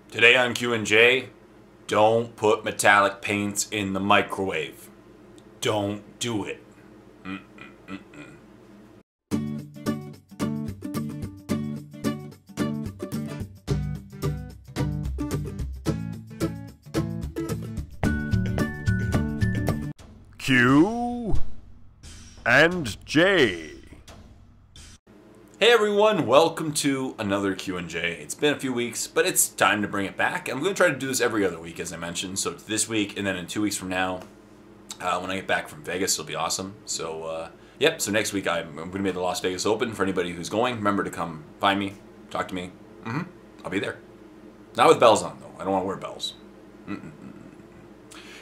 Today on Q&J, don't put metallic paints in the microwave. Don't do it. Q and J. Hey everyone, welcome to another Q&J. It's been a few weeks, but it's time to bring it back. I'm going to try to do this every other week, as I mentioned. So it's this week, and then in 2 weeks from now, when I get back from Vegas, it'll be awesome. So, so next week I'm going to be at the Las Vegas Open. For anybody who's going, remember to come find me, talk to me. I'll be there. Not with bells on, though. I don't want to wear bells.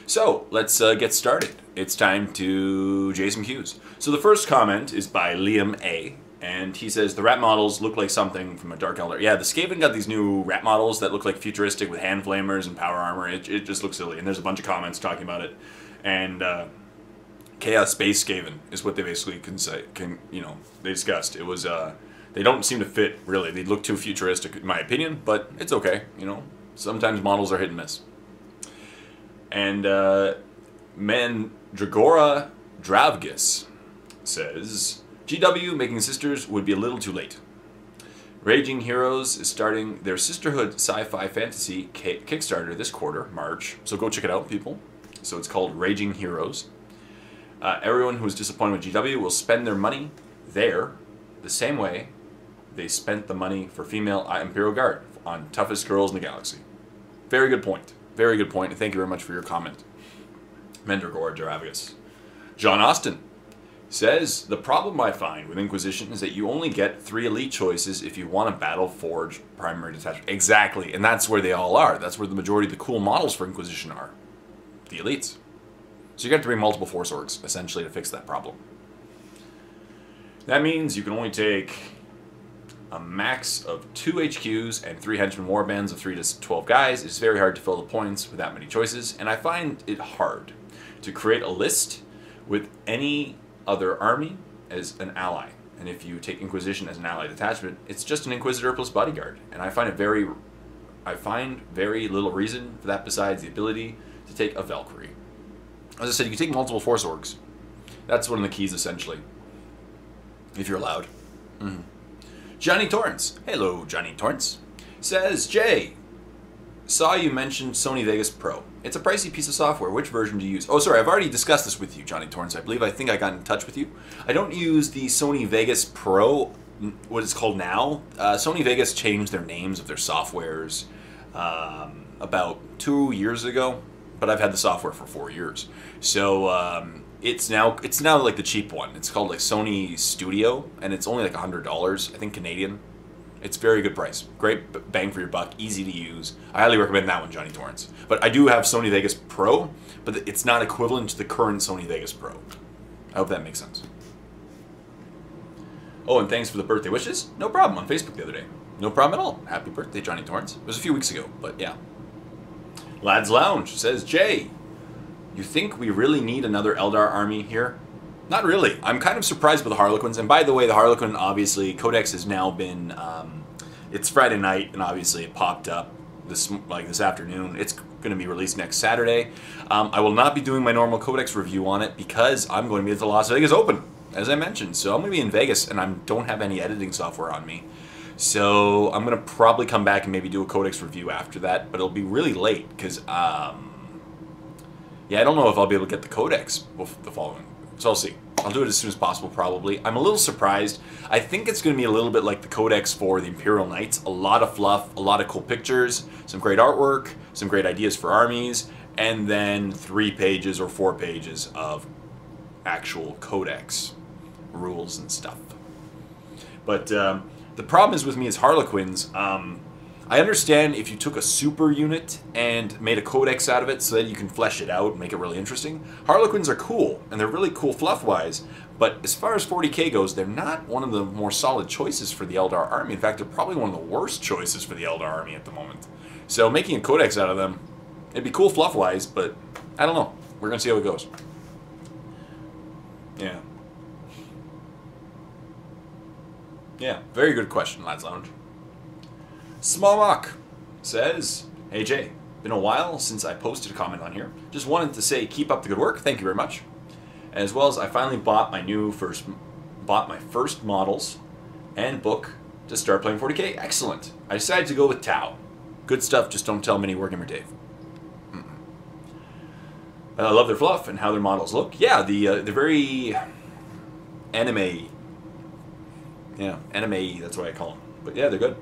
So, let's get started. It's time to J some Qs. So the first comment is by Liam A. And he says, the rat models look like something from a Dark Elder. Yeah, the Skaven got these new rat models that look like futuristic with hand flamers and power armor. It just looks silly. And there's a bunch of comments talking about it. And Chaos Space Skaven is what they basically they discussed. It was, they don't seem to fit, really. They look too futuristic, in my opinion, but it's okay, Sometimes models are hit and miss. And Mandragora Dravgis says, GW making sisters would be a little too late. Raging Heroes is starting their Sisterhood Sci-Fi Fantasy Kickstarter this quarter, March. So go check it out, people. So it's called Raging Heroes. Everyone who is disappointed with GW will spend their money there the same way they spent the money for female Imperial Guard on Toughest Girls in the Galaxy. Very good point. Very good point. And thank you very much for your comment. Mendragora Dravgus. John Austin says, the problem I find with Inquisition is that you only get 3 elite choices if you want a Battle Forge primary detachment. Exactly, and that's where they all are. That's where the majority of the cool models for Inquisition are. The elites. So you got to bring multiple Force Orgs, essentially, to fix that problem. That means you can only take a max of 2 HQs and 3 Henchman Warbands of 3 to 12 guys. It's very hard to fill the points with that many choices, and I find it hard to create a list with any other army as an ally. And if you take Inquisition as an ally detachment, it's just an Inquisitor plus Bodyguard. And I find very little reason for that besides the ability to take a Valkyrie. As I said, you can take multiple Force Orgs. That's one of the keys, essentially. If you're allowed. Johnny Torrance. Hello, Johnny Torrance. Says, Jay, saw you mentioned Sony Vegas Pro. It's a pricey piece of software. Which version do you use? Oh, sorry, I've already discussed this with you, Johnny Torrance, I believe. I think I got in touch with you. I don't use the Sony Vegas Pro, what it's called now. Sony Vegas changed their names of their softwares about 2 years ago, but I've had the software for 4 years. So it's now like the cheap one. It's called like Sony Studio, and it's only like $100, I think Canadian. It's very good price. Great bang for your buck. Easy to use. I highly recommend that one, Johnny Torrance. But I do have Sony Vegas Pro, but it's not equivalent to the current Sony Vegas Pro. I hope that makes sense. Oh, and thanks for the birthday wishes. No problem, on Facebook the other day. No problem at all. Happy birthday, Johnny Torrance. It was a few weeks ago, but yeah. Lads Lounge says, Jay, you think we really need another Eldar army here? Not really. I'm kind of surprised by the Harlequins. And by the way, the Harlequin, obviously, Codex has now been, it's Friday night, and obviously it popped up this afternoon. It's going to be released next Saturday. I will not be doing my normal Codex review on it because I'm going to be at the Las Vegas Open, as I mentioned. So I'm going to be in Vegas, and I don't have any editing software on me. So I'm going to probably come back and maybe do a Codex review after that, but it'll be really late because, I don't know if I'll be able to get the Codex the following. So I'll see. I'll do it as soon as possible, probably. I'm a little surprised. I think it's going to be a little bit like the Codex for the Imperial Knights. A lot of fluff, a lot of cool pictures, some great artwork, some great ideas for armies, and then 3 pages or 4 pages of actual Codex rules and stuff. But the problem is with me is Harlequins. I understand if you took a super unit and made a codex out of it so that you can flesh it out and make it really interesting. Harlequins are cool, and they're really cool fluff-wise, but as far as 40k goes, they're not one of the more solid choices for the Eldar army. In fact, they're probably one of the worst choices for the Eldar army at the moment. So making a codex out of them, it'd be cool fluff-wise, but I don't know. We're going to see how it goes. Yeah. Yeah, very good question, Lads Lounge. Small Mock says, Hey Jay, been a while since I posted a comment on here. Just wanted to say keep up the good work. Thank you very much. As well as I finally bought my first models and book to start playing 40k. Excellent. I decided to go with Tau. Good stuff. Just don't tell Mini Wargamer Dave. I love their fluff and how their models look. Yeah, the very anime. Yeah, anime. That's what I call them. But yeah, they're good.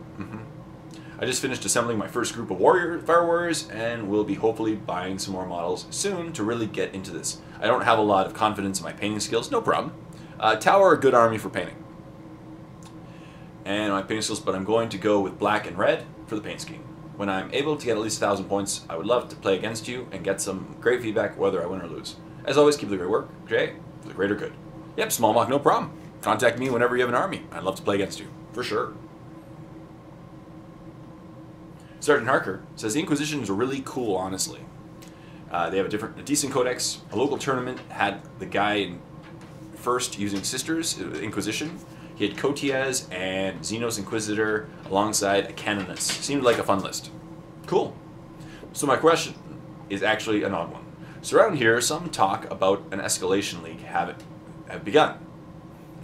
I just finished assembling my first group of Fire Warriors and will be hopefully buying some more models soon to really get into this. I don't have a lot of confidence in my painting skills. No problem. Tau are a good army for painting. And my painting skills, but I'm going to go with black and red for the paint scheme. When I'm able to get at least 1,000 points, I would love to play against you and get some great feedback whether I win or lose. As always, keep the great work, Jay, for the greater good. Yep, Small Mock, no problem. Contact me whenever you have an army. I'd love to play against you, for sure. Sergeant Harker says the Inquisitions are really cool, honestly. They have a decent codex. A local tournament had the guy first using Sisters, Inquisition. He had Cotiaz and Xenos Inquisitor alongside a Canonist. Seemed like a fun list. Cool. So my question is actually an odd one. So around here, some talk about an escalation league have begun.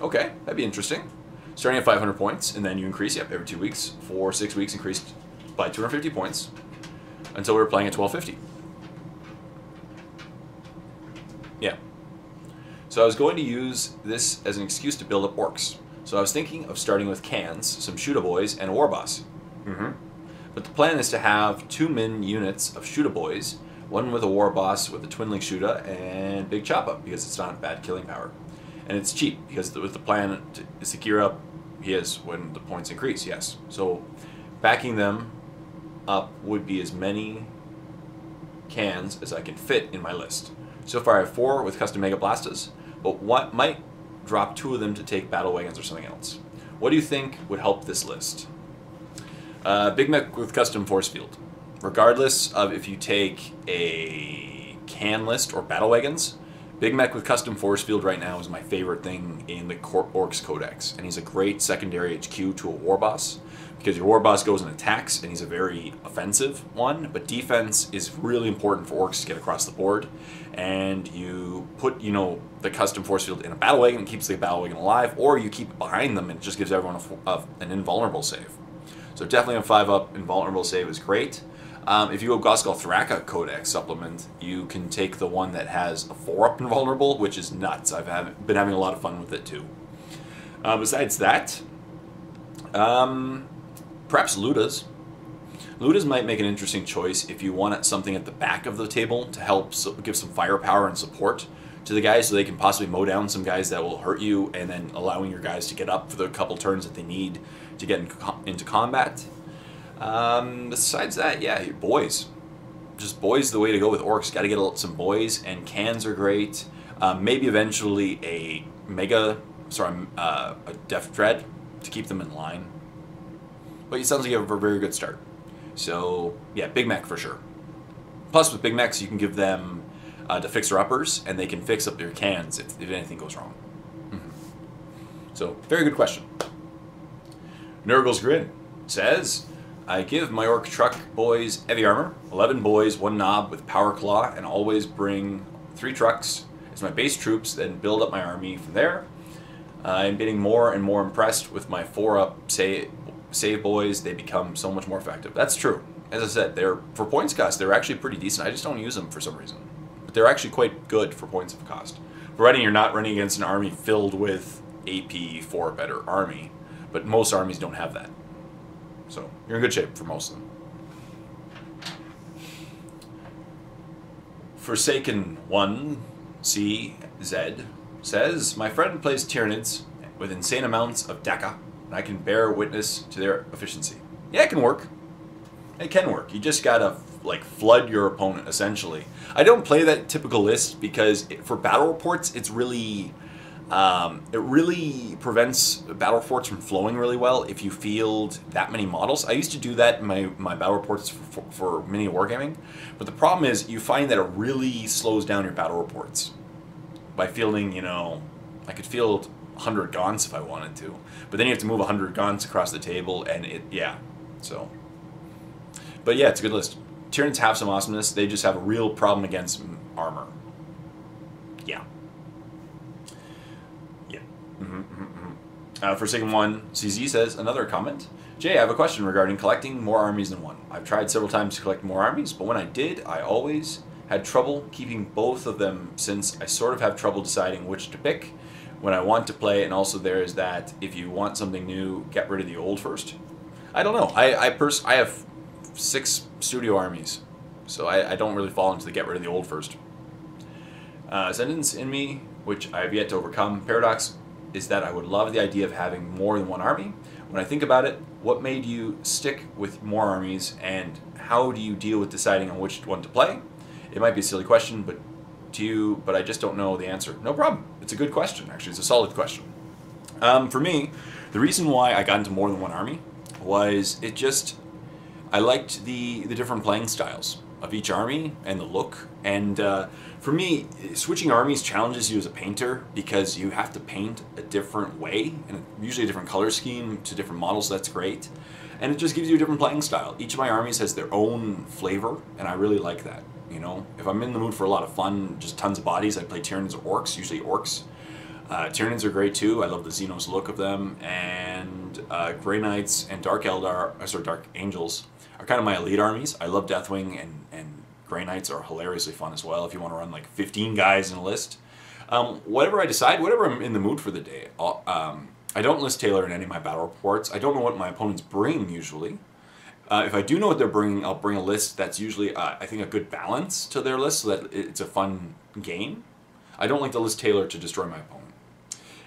Okay, that'd be interesting. Starting at 500 points, and then you increase, every 2 weeks. For 6 weeks, increased by 250 points until we're playing at 1250. Yeah. So I was going to use this as an excuse to build up orcs. So I was thinking of starting with cans, some Shooter Boys, and a War Boss. But the plan is to have 2 min units of Shooter Boys, one with a War Boss with a Twinling Shooter, and Big Chopper, because it's not bad killing power. And it's cheap, because with the plan is to gear up, when the points increase, yes. So backing them up would be as many cans as I can fit in my list. So far I have 4 with custom Mega Blasters, but what might drop 2 of them to take battle wagons or something else. What do you think would help this list? Big Mech with custom force field. Regardless of if you take a can list or battle wagons, Big Mech with custom force field right now is my favorite thing in the Orcs Codex, and he's a great secondary HQ to a War Boss, because your War Boss goes and attacks, and he's a very offensive one, but defense is really important for Orcs to get across the board, and you put, the custom force field in a battle wagon and keeps the battle wagon alive, or you keep it behind them and it just gives everyone an invulnerable save. So definitely a 5-up invulnerable save is great. If you go Goskal Thraka Codex supplement, you can take the one that has a 4-up invulnerable, which is nuts. I've been having a lot of fun with it too. Besides that, perhaps Ludas. Ludas might make an interesting choice if you want something at the back of the table to help give some firepower and support to the guys so they can possibly mow down some guys that will hurt you, and then allowing your guys to get up for the couple turns that they need to get into combat. Besides that, yeah, boys. Just boys the way to go with orcs. Got to get some boys, and cans are great. Maybe eventually a Death Dread to keep them in line. But it sounds like you have a very good start. So, yeah, Big Mech for sure. Plus, with Big Mechs, you can give them the fixer-uppers, and they can fix up their cans if anything goes wrong. So, very good question. Nurgle's Grin says, I give my orc truck boys heavy armor, 11 boys, 1 knob with power claw, and always bring 3 trucks as my base troops, then build up my army from there. I'm getting more and more impressed with my 4-up save boys. They become so much more effective. That's true. As I said, for points cost, they're actually pretty decent. I just don't use them for some reason. But they're actually quite good for points of cost. Providing you're not running against an army filled with AP 4 better army. But most armies don't have that. So you're in good shape for most of them. Forsaken 1CZ says, my friend plays Tyranids with insane amounts of DECA, and I can bear witness to their efficiency. Yeah, it can work. It can work. You just gotta flood your opponent essentially. I don't play that typical list because for battle reports, it's really it really prevents battle reports from flowing really well if you field that many models. I used to do that in my battle reports for mini wargaming, but the problem is you find that it really slows down your battle reports by fielding, I could field 100 Gaunts if I wanted to, but then you have to move 100 Gaunts across the table, and but yeah, it's a good list. Tyranids have some awesomeness. They just have a real problem against armor. Yeah. Yeah. Forsaken One CZ says, another comment. Jay, I have a question regarding collecting more armies than one. I've tried several times to collect more armies, but when I did, I always had trouble keeping both of them since I sort of have trouble deciding which to pick when I want to play, and also there is that if you want something new, get rid of the old first. I don't know. I have 6 studio armies, so I don't really fall into the get rid of the old first. Sentence in me, which I have yet to overcome. Paradox is that I would love the idea of having more than one army. When I think about it, what made you stick with more armies, and how do you deal with deciding on which one to play? It might be a silly question, but I just don't know the answer. No problem. It's a good question, actually. It's a solid question. For me, the reason why I got into more than one army was I liked the different playing styles of each army and the look. And for me, switching armies challenges you as a painter because you have to paint a different way and usually a different color scheme to different models. So that's great. And it just gives you a different playing style. Each of my armies has their own flavor, and I really like that. You know, if I'm in the mood for a lot of fun, just tons of bodies, I play Tyranids or Orcs, usually Orcs. Tyranids are great too. I love the Xenos look of them, and Grey Knights and Dark Angels are kind of my elite armies. I love Deathwing, and Grey Knights are hilariously fun as well if you want to run like 15 guys in a list. Whatever I decide, whatever I'm in the mood for the day. I don't list Taylor in any of my battle reports. I don't know what my opponents bring usually. If I do know what they're bringing, I'll bring a list that's usually, I think, a good balance to their list so that it's a fun game. I don't like to list Taylor to destroy my opponent.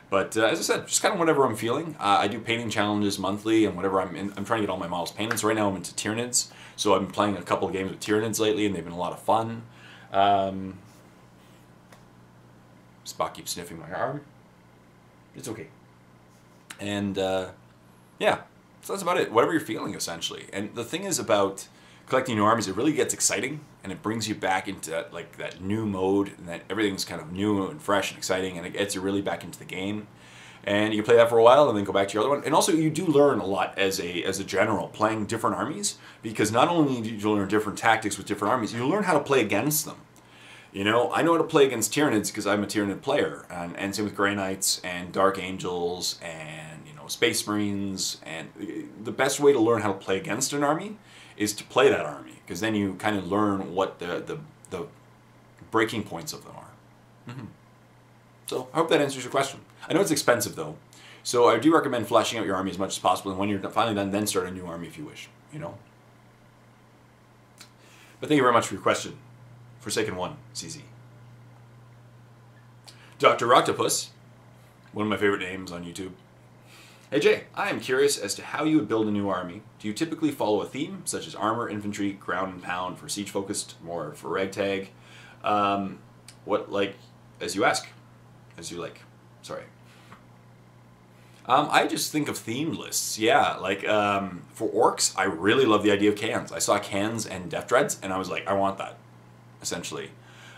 But as I said, just kind of whatever I'm feeling. I do painting challenges monthly, and whatever I'm trying to get all my models painted. So right now I'm into Tyranids, so I'm playing a couple of games with Tyranids lately, and they've been a lot of fun. Spock keeps sniffing my arm. It's okay. And yeah, so that's about it. Whatever you're feeling, essentially. And the thing is about collecting new armies, it really gets exciting, and it brings you back into that new mode, and that everything's kind of new and fresh and exciting, and it gets you really back into the game. And you can play that for a while, and then go back to your other one. And also, you do learn a lot as a general playing different armies, because not only do you learn different tactics with different armies, you learn how to play against them. You know, I know how to play against Tyranids because I'm a Tyranid player, and same with Grey Knights and Dark Angels and Space Marines. And the best way to learn how to play against an army is to play that army, because then you kind of learn what the breaking points of them are. So I hope that answers your question. I know it's expensive though, so I do recommend fleshing out your army as much as possible, and when you're finally done, then start a new army if you wish. But thank you very much for your question. Forsaken One, CZ. Dr. Octopus, one of my favorite names on YouTube. Hey Jay, I am curious as to how you would build a new army. Do you typically follow a theme, such as armor, infantry, ground and pound for siege focused, more for ragtag? As you ask, as you like. Sorry. I just think of themed lists. Yeah, for orcs, I really love the idea of cans. I saw cans and death dreads, and I was like, I want that, essentially.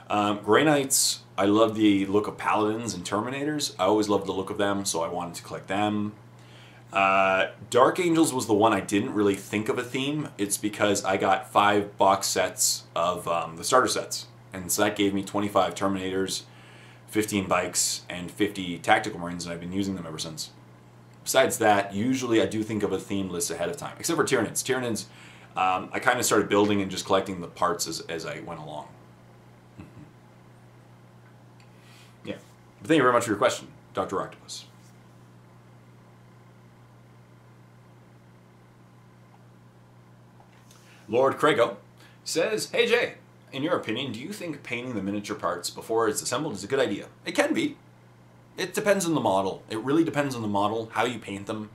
Grey Knights, I love the look of paladins and terminators. I always loved the look of them, so I wanted to collect them. Dark Angels was the one I didn't really think of a theme. It's because I got 5 box sets of the starter sets, and so that gave me 25 Terminators, 15 bikes, and 50 Tactical Marines, and I've been using them ever since. Besides that, usually I do think of a theme list ahead of time, except for Tyranids. Tyranids, I kind of started building and just collecting the parts as I went along. Yeah. But thank you very much for your question, Dr. Octopus. Lord Krago says, hey Jay, in your opinion, do you think painting the miniature parts before it's assembled is a good idea? It can be. It depends on the model. It really depends on the model, how you paint them,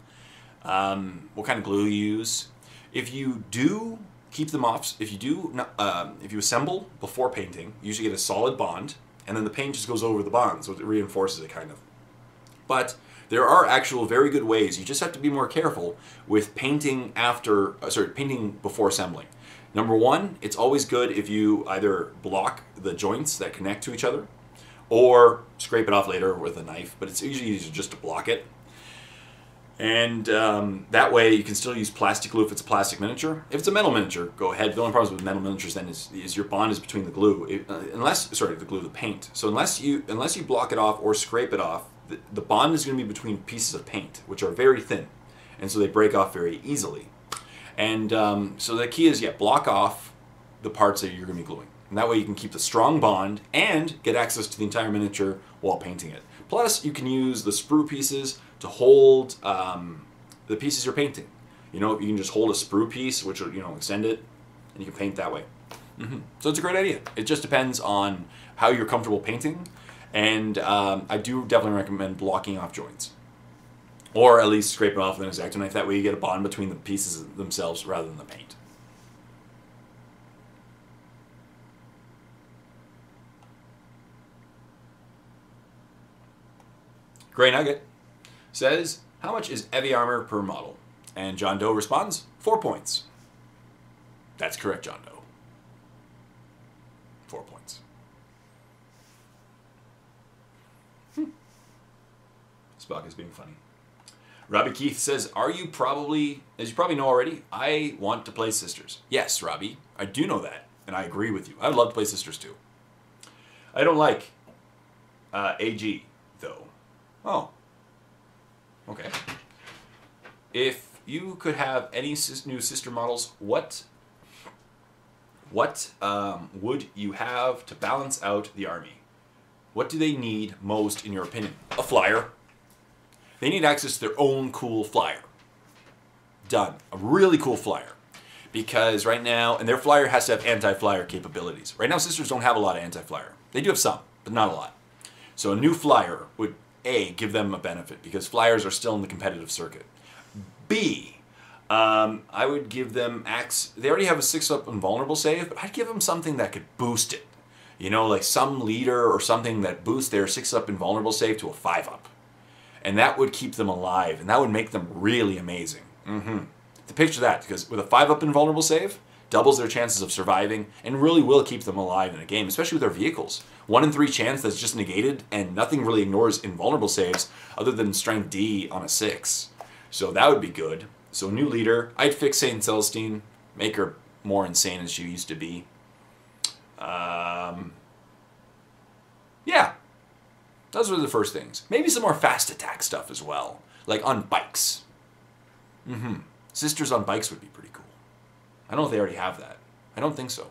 what kind of glue you use. If you do keep them off, if you assemble before painting, you usually get a solid bond, and then the paint just goes over the bond, so it reinforces it kind of. But there are actual very good ways. You just have to be more careful with painting painting before assembling. Number one, it's always good if you either block the joints that connect to each other, or scrape it off later with a knife, but it's usually easier just to block it. And that way you can still use plastic glue if it's a plastic miniature. If it's a metal miniature, go ahead. The only problem with metal miniatures then is your bond is between the glue, the paint. So unless you block it off or scrape it off, the bond is going to be between pieces of paint, which are very thin, and so they break off very easily. And so the key is, block off the parts that you're going to be gluing. And that way you can keep the strong bond and get access to the entire miniature while painting it. Plus, you can use the sprue pieces to hold the pieces you're painting. You can just hold a sprue piece, which will, extend it, and you can paint that way. So it's a great idea. It just depends on how you're comfortable painting, and I do definitely recommend blocking off joints. Or at least scrape it off with an X-Acto knife. That way you get a bond between the pieces themselves rather than the paint. Grey Nugget says, how much is heavy armor per model? And John Doe responds, 4 points. That's correct, John Doe. 4 points. Spock is being funny. Robbie Keith says, as you probably know already, I want to play Sisters. Yes, Robbie, I do know that, and I agree with you. I would love to play Sisters too. I don't like AG, though. Oh. Okay. If you could have any new sister models, what would you have to balance out the army? What do they need most, in your opinion? A flyer. They need access to their own cool flyer. Done. A really cool flyer. Because right now, and their flyer has to have anti-flyer capabilities. Right now, Sisters don't have a lot of anti-flyer. They do have some, but not a lot. So a new flyer would, A, give them a benefit, because flyers are still in the competitive circuit. B, I would give them they already have a 6-up invulnerable save, but I'd give them something that could boost it. Like some leader or something that boosts their 6-up invulnerable save to a 5-up. And that would keep them alive, and that would make them really amazing. To picture that, because with a 5-up invulnerable save, doubles their chances of surviving, and really will keep them alive in a game, especially with their vehicles. 1 in 3 chance that's just negated, and nothing really ignores invulnerable saves other than strength D on a 6. So that would be good. So new leader, I'd fix Saint Celestine, make her more insane than she used to be. Yeah. Those were the first things. Maybe some more fast attack stuff as well. Like on bikes. Sisters on bikes would be pretty cool. I don't know if they already have that. I don't think so.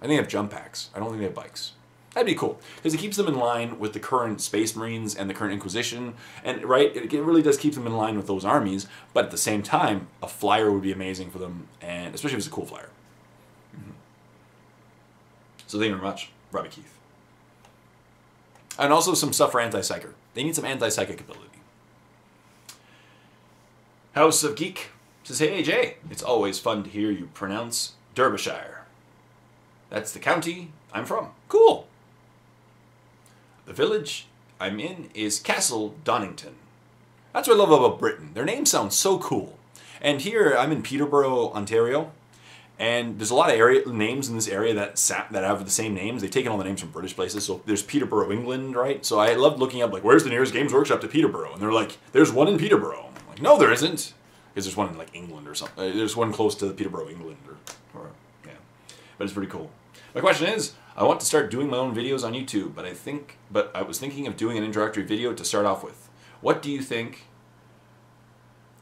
I think they have jump packs. I don't think they have bikes. That'd be cool. Because it keeps them in line with the current Space Marines and the current Inquisition. And, right, it really does keep them in line with those armies. But at the same time, a flyer would be amazing for them. And especially if it's a cool flyer. So thank you very much, Robbie Keith. And also some stuff for anti-psyker. They need some anti-psychic ability. House of Geek says, hey AJ, it's always fun to hear you pronounce Derbyshire. That's the county I'm from. Cool. The village I'm in is Castle Donington. That's what I love about Britain. Their names sound so cool. And here I'm in Peterborough, Ontario. And there's a lot of names in this area that have the same names. They've taken all the names from British places. So there's Peterborough, England, right? So I loved looking up, like, where's the nearest Games Workshop to Peterborough? And they're like, there's one in Peterborough. I'm like, no, there isn't. Because there's one in, like, England or something. There's one close to Peterborough, England. Or yeah. But it's pretty cool. My question is, I want to start doing my own videos on YouTube, but I was thinking of doing an introductory video to start off with. What do you think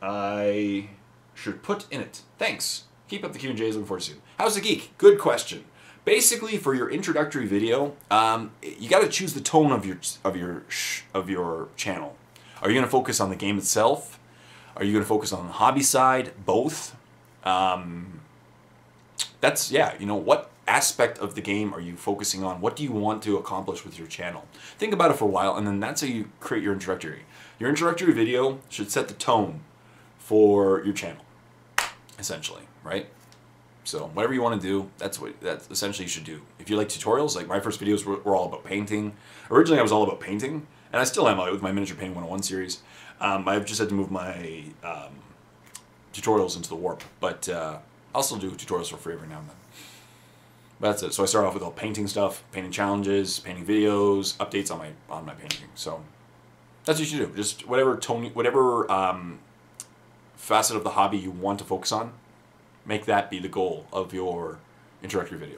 I should put in it? Thanks. Keep up the Q&Js, looking forward to you. How's the Geek? Good question. Basically, for your introductory video, you got to choose the tone of your channel. Are you going to focus on the game itself? Are you going to focus on the hobby side? Both. That's, yeah, what aspect of the game are you focusing on? What do you want to accomplish with your channel? Think about it for a while, and then that's how you create your introductory. Your introductory video should set the tone for your channel, essentially, right? So whatever you want to do, that's essentially you should do. If you like tutorials, like my first videos were all about painting. Originally I was all about painting, and I still am with my Miniature Painting 101 series. I've just had to move my tutorials into the Warp, but I'll still do tutorials for free every now and then. But that's it. So I start off with all painting stuff, painting challenges, painting videos, updates on my painting. So that's what you should do. Just whatever tone, whatever facet of the hobby you want to focus on, make that be the goal of your introductory video.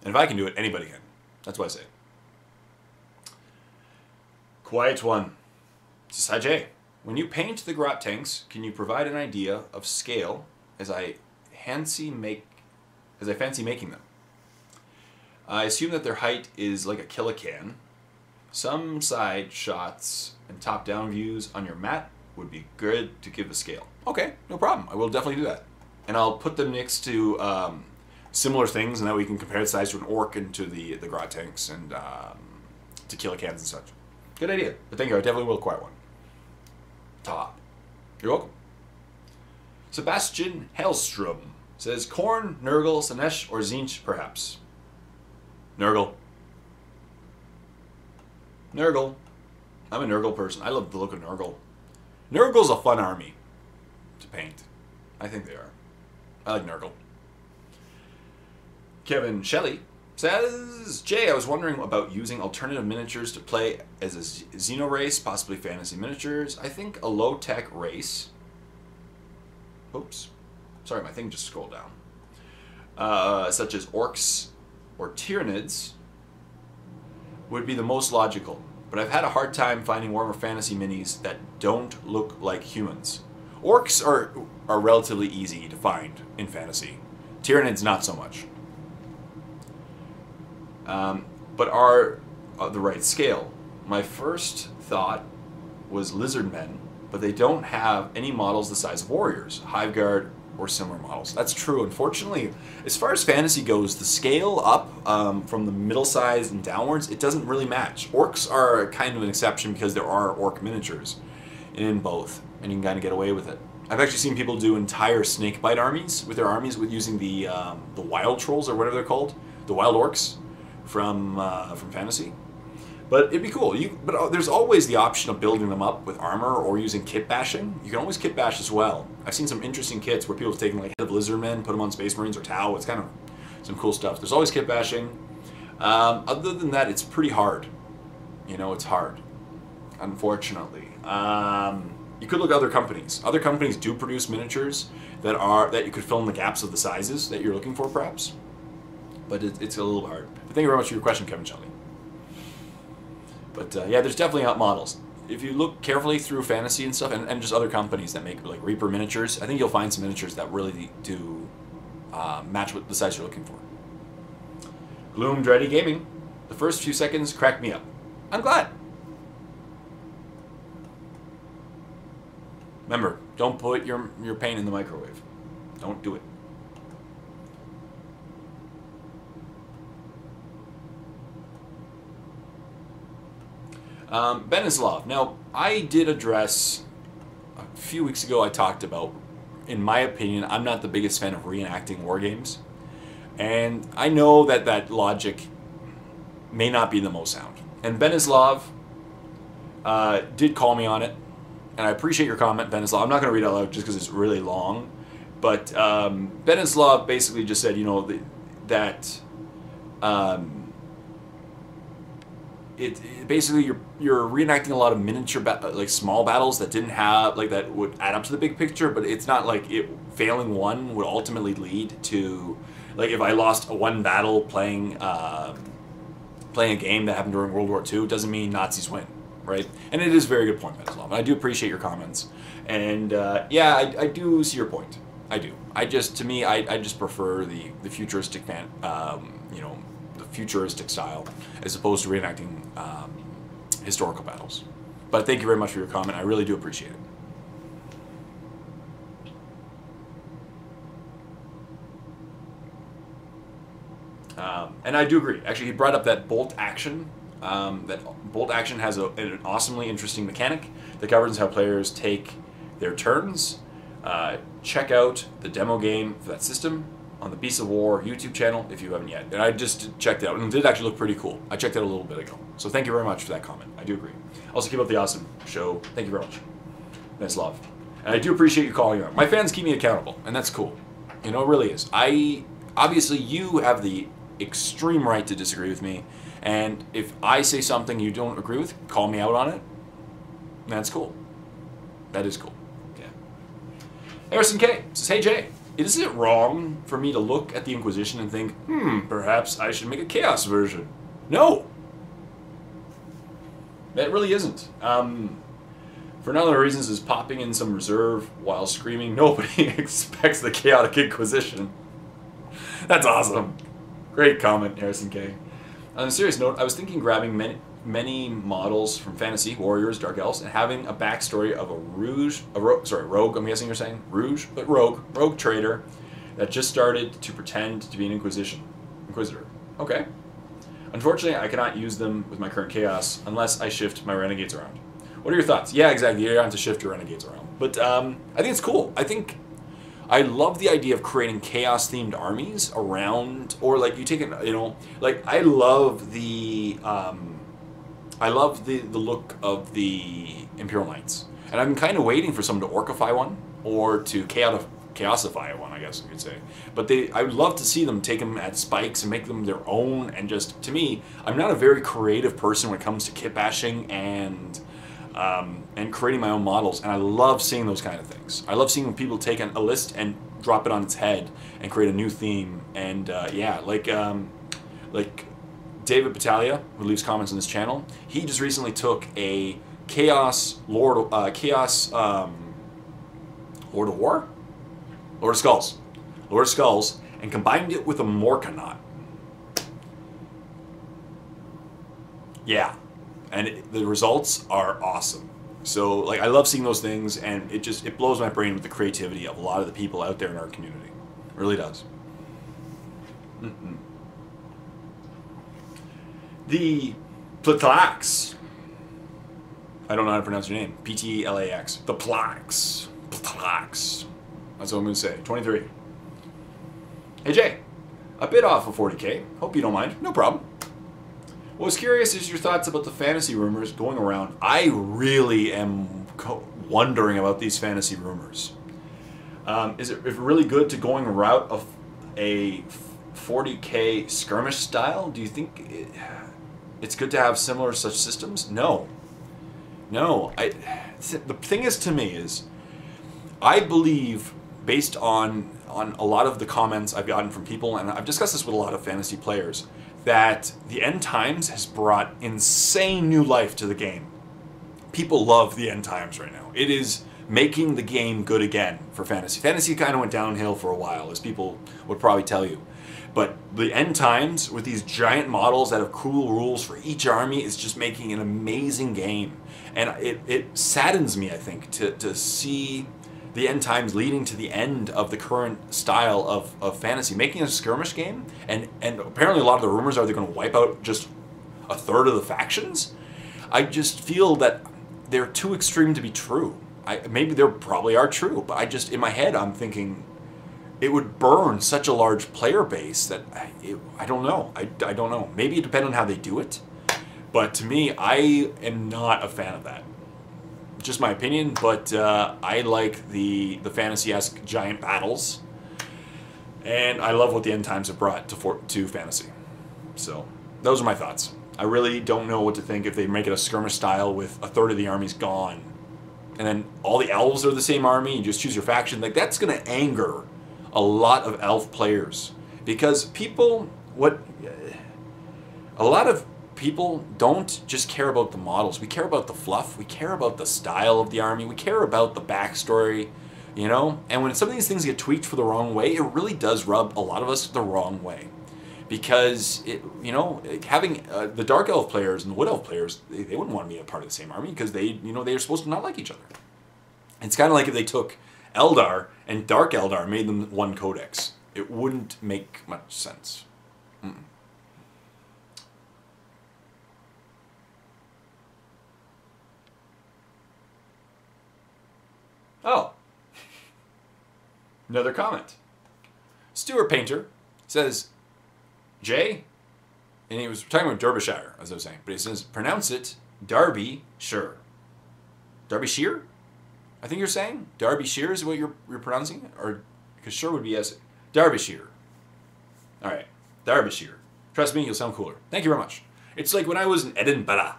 And if I can do it, anybody can. That's what I say. Quiet One says, "Hi Jay, when you paint the grot tanks, can you provide an idea of scale as I fancy making them? I assume that their height is like a kilocan. Some side shots and top-down views on your mat would be good to give a scale." Okay, no problem. I will definitely do that. And I'll put them next to similar things, and that we can compare the size to an orc and to the grot tanks and to kilocans and such. Good idea. But thank you. I definitely will. Quiet One. Top. You're welcome. Sebastian Hellstrom says, "Korn, Nurgle, Sinesh, or Zinch, perhaps?" Nurgle. Nurgle. I'm a Nurgle person. I love the look of Nurgle. Nurgle's a fun army to paint. I think they are. I like Nurgle. Kevin Shelley says, "Jay, I was wondering about using alternative miniatures to play as a Xeno race, possibly fantasy miniatures. I think a low-tech race..." Oops. Sorry, my thing just scrolled down. "Such as orcs or Tyranids would be the most logical, but I've had a hard time finding Warhammer Fantasy minis that don't look like humans. Orcs are relatively easy to find in Fantasy. Tyranids, not so much. But are the right scale. My first thought was lizardmen, but they don't have any models the size of warriors, Hiveguard, or similar models." That's true. Unfortunately, as far as Fantasy goes, the scale up from the middle size and downwards, it doesn't really match. Orcs are kind of an exception because there are orc miniatures in both, and you can kind of get away with it. I've actually seen people do entire snakebite armies with their armies with using the wild trolls, or whatever they're called, the wild orcs from Fantasy. But it'd be cool. But there's always the option of building them up with armor or using kit bashing. You can always kit bash as well. I've seen some interesting kits where people have taken like head of lizardmen, put them on Space Marines or Tau. It's kind of some cool stuff. There's always kit bashing. Other than that, it's pretty hard. You know, it's hard, unfortunately. You could look at other companies. Other companies do produce miniatures that you could fill in the gaps of the sizes that you're looking for, perhaps. But it's a little hard. But thank you very much for your question, Kevin Shelley. But yeah, there's definitely models. If you look carefully through Fantasy and stuff, and just other companies that make like Reaper miniatures, I think you'll find some miniatures that really do match with the size you're looking for. Gloom Dready Gaming. The first few seconds cracked me up. I'm glad. Remember, don't put your paint in the microwave. Don't do it. Benislav. Now, I did address, a few weeks ago I talked about, in my opinion, I'm not the biggest fan of reenacting war games. And I know that logic may not be the most sound. And Benislav did call me on it. And I appreciate your comment, Benislav. I'm not going to read it out loud just because it's really long. But Benislav basically just said, you know, that basically you're reenacting a lot of miniature like small battles that didn't have that would add up to the big picture, but it's not like failing one would ultimately lead to, like, if I lost one battle playing a game that happened during World War II, doesn't mean Nazis win, right? And it is a very good point, Benislav. And I do appreciate your comments, and yeah, I do see your point. I do. I just prefer the futuristic you know, the futuristic style as opposed to reenacting historical battles. But thank you very much for your comment. I really do appreciate it. And I do agree. Actually, he brought up that bolt action. That bolt action has an awesomely interesting mechanic that governs how players take their turns. Check out the demo game for that system on the Beasts of War YouTube channel if you haven't yet. And I just checked it out, and it did actually look pretty cool. I checked it out a little bit ago. So thank you very much for that comment. I do agree. Also, keep up the awesome show. Thank you very much. Nice love. And I do appreciate you calling out. My fans keep me accountable, and that's cool. You know, it really is. Obviously, you have the extreme right to disagree with me, And if I say something you don't agree with, call me out on it. That's cool. That is cool. Yeah. Harrison K says, hey Jay, is it wrong for me to look at the Inquisition and think, perhaps I should make a Chaos version? No. That really isn't. For none of the reasons is popping in some reserve while screaming, nobody expects the Chaotic Inquisition. That's awesome. Great comment, Harrison K. On a serious note, I was thinking grabbing many models from Fantasy, Warriors, Dark Elves, and having a backstory of a rogue, I'm guessing you're saying? Rogue trader that just started to pretend to be an Inquisitor. Okay. Unfortunately, I cannot use them with my current Chaos unless I shift my Renegades around. What are your thoughts? Yeah, exactly. You're going to have to shift your Renegades around. But I think it's cool. I love the idea of creating Chaos-themed armies around, or like you take it, like I love the look of the Imperial Knights, and I'm kind of waiting for someone to Orcify one or to Chaosify one, I guess you could say. But I would love to see them take them at spikes and make them their own. And just to me, I'm not a very creative person when it comes to kit bashing and creating my own models, and I love seeing those kind of things. I love seeing when people take a list and drop it on its head and create a new theme. And yeah, like David Battaglia, who leaves comments on this channel, he just recently took a Chaos Lord of Skulls, and combined it with a Morkanaut. Yeah. And the results are awesome. So, like, I love seeing those things, and it blows my brain with the creativity of a lot of the people out there in our community. It really does. The Platlax. I don't know how to pronounce your name. P-T-L-A-X. The Plax. Platlax. That's what I'm going to say. 23. Hey, Jay. A bit off of 40K. Hope you don't mind. No problem. What was curious is your thoughts about the fantasy rumors going around. I really am wondering about these fantasy rumors. Is it really good to going a route of a 40K skirmish style? Do you think it's good to have similar such systems? No. No. The thing is, to me, is I believe, based on a lot of the comments I've gotten from people, and I've discussed this with a lot of fantasy players, that the End Times has brought insane new life to the game. People love the End Times right now. It is making the game good again for fantasy. Fantasy kind of went downhill for a while, as people would probably tell you. But the End Times, with these giant models that have cool rules for each army, is just making an amazing game. And it saddens me, I think, to see the End Times leading to the end of the current style of fantasy, making a skirmish game, and apparently a lot of the rumors are they're going to wipe out just a third of the factions. I just feel that they're too extreme to be true. Maybe they probably are true, but in my head, I'm thinking it would burn such a large player base that I don't know. I don't know. Maybe it depends on how they do it, but to me, I am not a fan of that. Just my opinion, but I like the fantasy-esque giant battles, and I love what the End Times have brought to fantasy. So those are my thoughts. I really don't know what to think if they make it a skirmish style with a third of the army's gone, and then all the elves are the same army. You just choose your faction. Like, that's going to anger a lot of elf players, because a lot of people don't just care about the models. We care about the fluff. We care about the style of the army. We care about the backstory, And when some of these things get tweaked for the wrong way, it really does rub a lot of us the wrong way. Because, having the Dark Elf players and the Wood Elf players, they wouldn't want to be a part of the same army because they're supposed to not like each other. It's kind of like if they took Eldar and Dark Eldar, made them one codex. It wouldn't make much sense. Oh. Another comment. Stuart Painter says, Jay, and he was talking about Derbyshire, as I was saying, but he says, pronounce it Derbyshire. Derbyshire? I think you're saying? Derbyshire is what you're pronouncing it? Or, because sure would be yes. Derbyshire. Alright. Derbyshire. Trust me, you'll sound cooler. Thank you very much. It's like when I was in Edinburgh,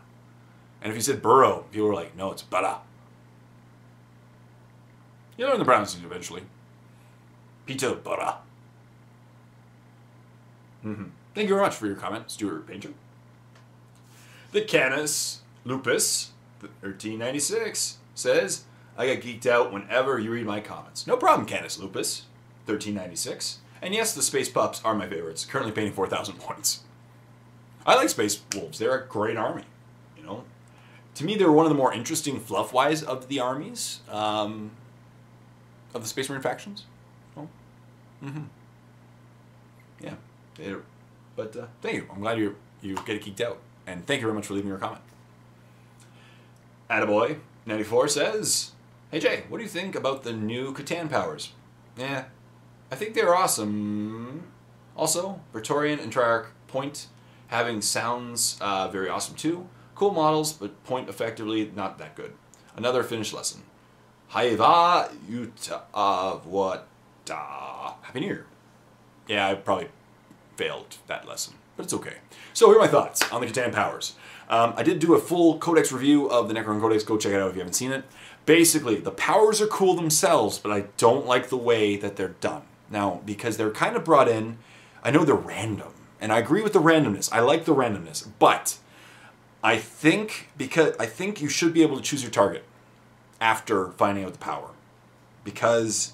and if you said borough, people were like, no, it's borough. You'll learn the pronouncing eventually. Peterborough. Thank you very much for your comment, Stuart Painter. The Canis Lupus, 1396, says, I get geeked out whenever you read my comments. No problem, Canis Lupus, 1396. And yes, the Space Pups are my favorites, currently painting 4,000 points. I like Space Wolves. They're a great army, you know. To me, they're one of the more interesting fluff-wise of the armies, of the Space Marine factions. Oh. Yeah. But thank you. I'm glad you get geeked out. And thank you very much for leaving your comment. Attaboy94 says, hey Jay, what do you think about the new Catan powers? Yeah, I think they're awesome. Also, Praetorian and Triarch Point having sounds very awesome too. Cool models, but Point effectively not that good. Another Finnish lesson. Haiva Yuta of what? Happy New Year. Yeah, I probably failed that lesson, but it's okay. So here are my thoughts on the Catan powers. I did do a full Codex review of the Necron Codex. Go check it out if you haven't seen it. Basically, the powers are cool themselves, but I don't like the way that they're done. Now, because they're kind of brought in, I know they're random, and I agree with the randomness. I like the randomness, but I think you should be able to choose your target after finding out the power, because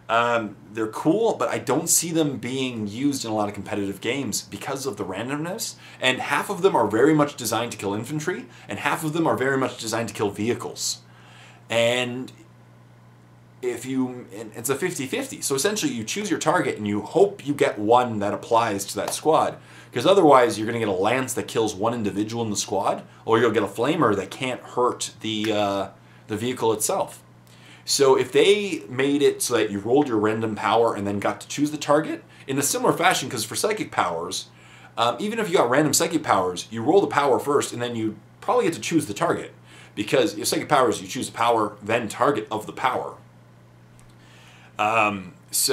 they're cool, but I don't see them being used in a lot of competitive games because of the randomness. And half of them are very much designed to kill infantry, and half of them are very much designed to kill vehicles. And it's a 50-50. So essentially you choose your target and you hope you get one that applies to that squad. Because otherwise you're going to get a lance that kills one individual in the squad, or you'll get a flamer that can't hurt the vehicle itself. So if they made it so that you rolled your random power and then got to choose the target, in a similar fashion, because for psychic powers, even if you got random psychic powers, you roll the power first and then you probably get to choose the target. Because if psychic powers, you choose the power, then target of the power. And it's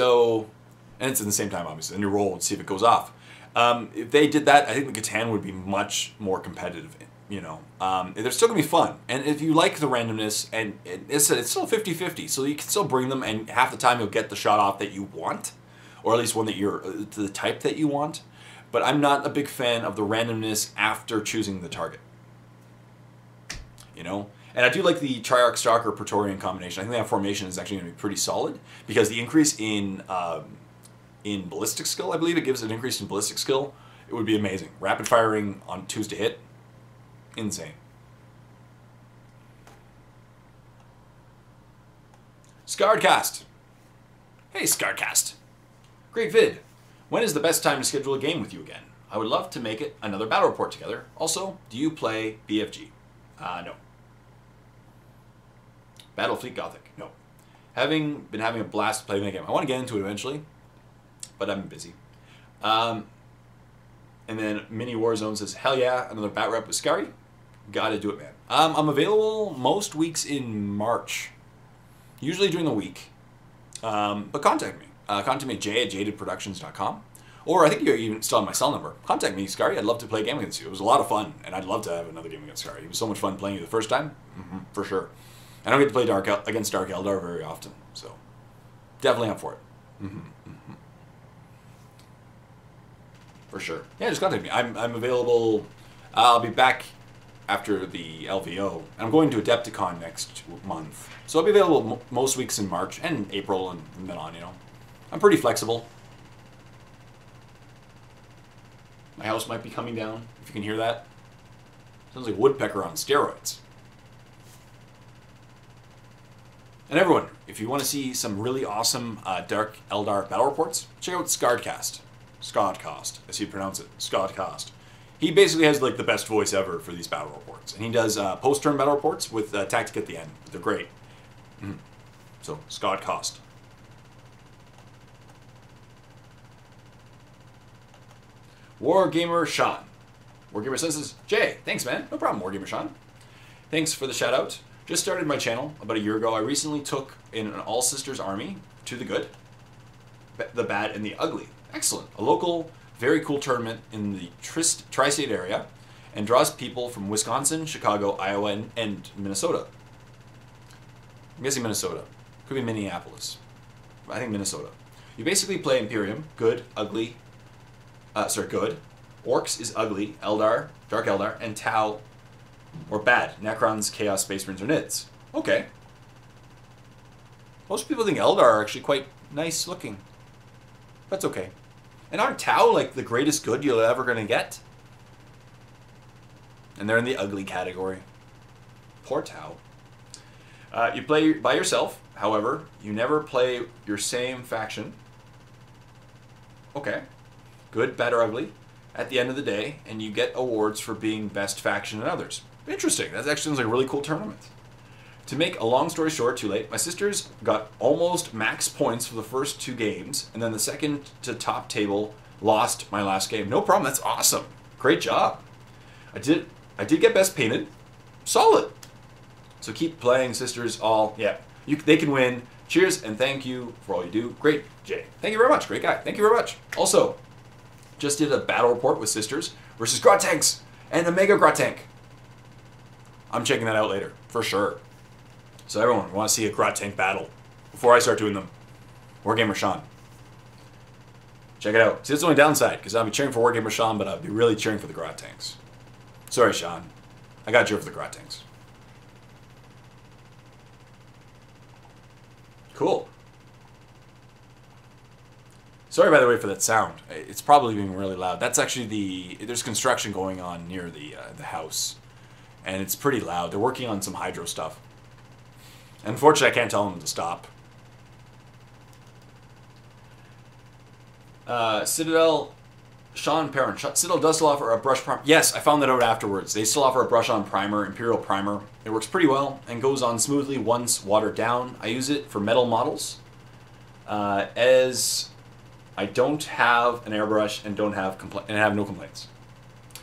in the same time, obviously, and you roll and see if it goes off. If they did that, I think the Catan would be much more competitive. You know, they're still going to be fun. And if you like the randomness, and it's still 50-50, so you can still bring them, and half the time you'll get the shot off that you want, or at least one that you're the type that you want. But I'm not a big fan of the randomness after choosing the target. You know? And I do like the Triarch Stalker Praetorian combination. I think that formation is actually going to be pretty solid, because the increase in ballistic skill, I believe it gives an increase in ballistic skill. It would be amazing. Rapid firing on 2s to hit. Insane. Scarredcast. Hey, Scarredcast. Great vid. When is the best time to schedule a game with you again? I would love to make it another battle report together. Also, do you play BFG? No. Battlefleet Gothic? No. Been having a blast playing that game. I want to get into it eventually, but I've been busy. And then Mini Warzone says, hell yeah, another bat rep with Scary. Gotta do it, man. I'm available most weeks in March. Usually during the week. But contact me. Contact me at j@jadedproductions.com. Or I think you're even still on my cell number. Contact me, Scary. I'd love to play a game against you. It was a lot of fun, and I'd love to have another game against Scary. It was so much fun playing you the first time. For sure. I don't get to play against Dark Eldar very often, so definitely up for it. For sure. Yeah, just contact me. I'm available. I'll be back after the LVO. I'm going to Adepticon next month. So I'll be available most weeks in March and April and from then on, you know. I'm pretty flexible. My house might be coming down, if you can hear that. Sounds like woodpecker on steroids. And everyone, if you want to see some really awesome Dark Eldar battle reports, check out Scarredcast. Scottcast, as you pronounce it. Scottcast. He basically has like the best voice ever for these battle reports. And he does post-turn battle reports with tactic at the end. They're great. So, Scottcast. Wargamer Sean. Wargamer says, Jay, thanks man. No problem, Wargamer Sean. Thanks for the shout out. Just started my channel about a year ago. I recently took in an all-sisters army to the good, the bad, and the ugly. Excellent. A local, very cool tournament in the tri-state area. and draws people from Wisconsin, Chicago, Iowa, and Minnesota. I'm guessing Minnesota. Could be Minneapolis. I think Minnesota. You basically play Imperium, good, ugly, good. Orcs is ugly, Eldar, Dark Eldar, and Tau, or bad, Necrons, Chaos, Space Marines, or Nids. Okay. Most people think Eldar are actually quite nice looking. That's okay. And aren't Tau like the greatest good you're ever going to get? And they're in the ugly category. Poor Tau. You play by yourself, however, you never play your same faction. Okay. Good, bad, or ugly. At the end of the day, and you get awards for being best faction and others. Interesting. That actually sounds like a really cool tournament. To make a long story short, too late, my sisters got almost max points for the first 2 games, and then the second to top table lost my last game. No problem. That's awesome. Great job. I did get best painted. Solid. So keep playing, sisters. All they can win. Cheers and thank you for all you do. Great, Jay. Thank you very much. Great guy. Thank you very much. Also, just did a battle report with sisters versus Grot Tanks and a Mega Grot Tank. I'm checking that out later, for sure. So everyone, want to see a Grot Tank battle before I start doing them. Wargamer Sean. Check it out. See, that's the only downside, because I'll be cheering for Wargamer Sean, but I'll be really cheering for the Grot Tanks. Sorry, Sean. I got to cheer for the Grot Tanks. Cool. Sorry, by the way, for that sound. It's probably being really loud. That's actually there's construction going on near the house. And it's pretty loud. They're working on some hydro stuff. Unfortunately, I can't tell them to stop. Citadel, Sean Perrin. Citadel does still offer a brush primer. Yes, I found that out afterwards. They still offer a brush-on primer, Imperial Primer. It works pretty well and goes on smoothly once watered down. I use it for metal models. As I don't have an airbrush and have no complaints.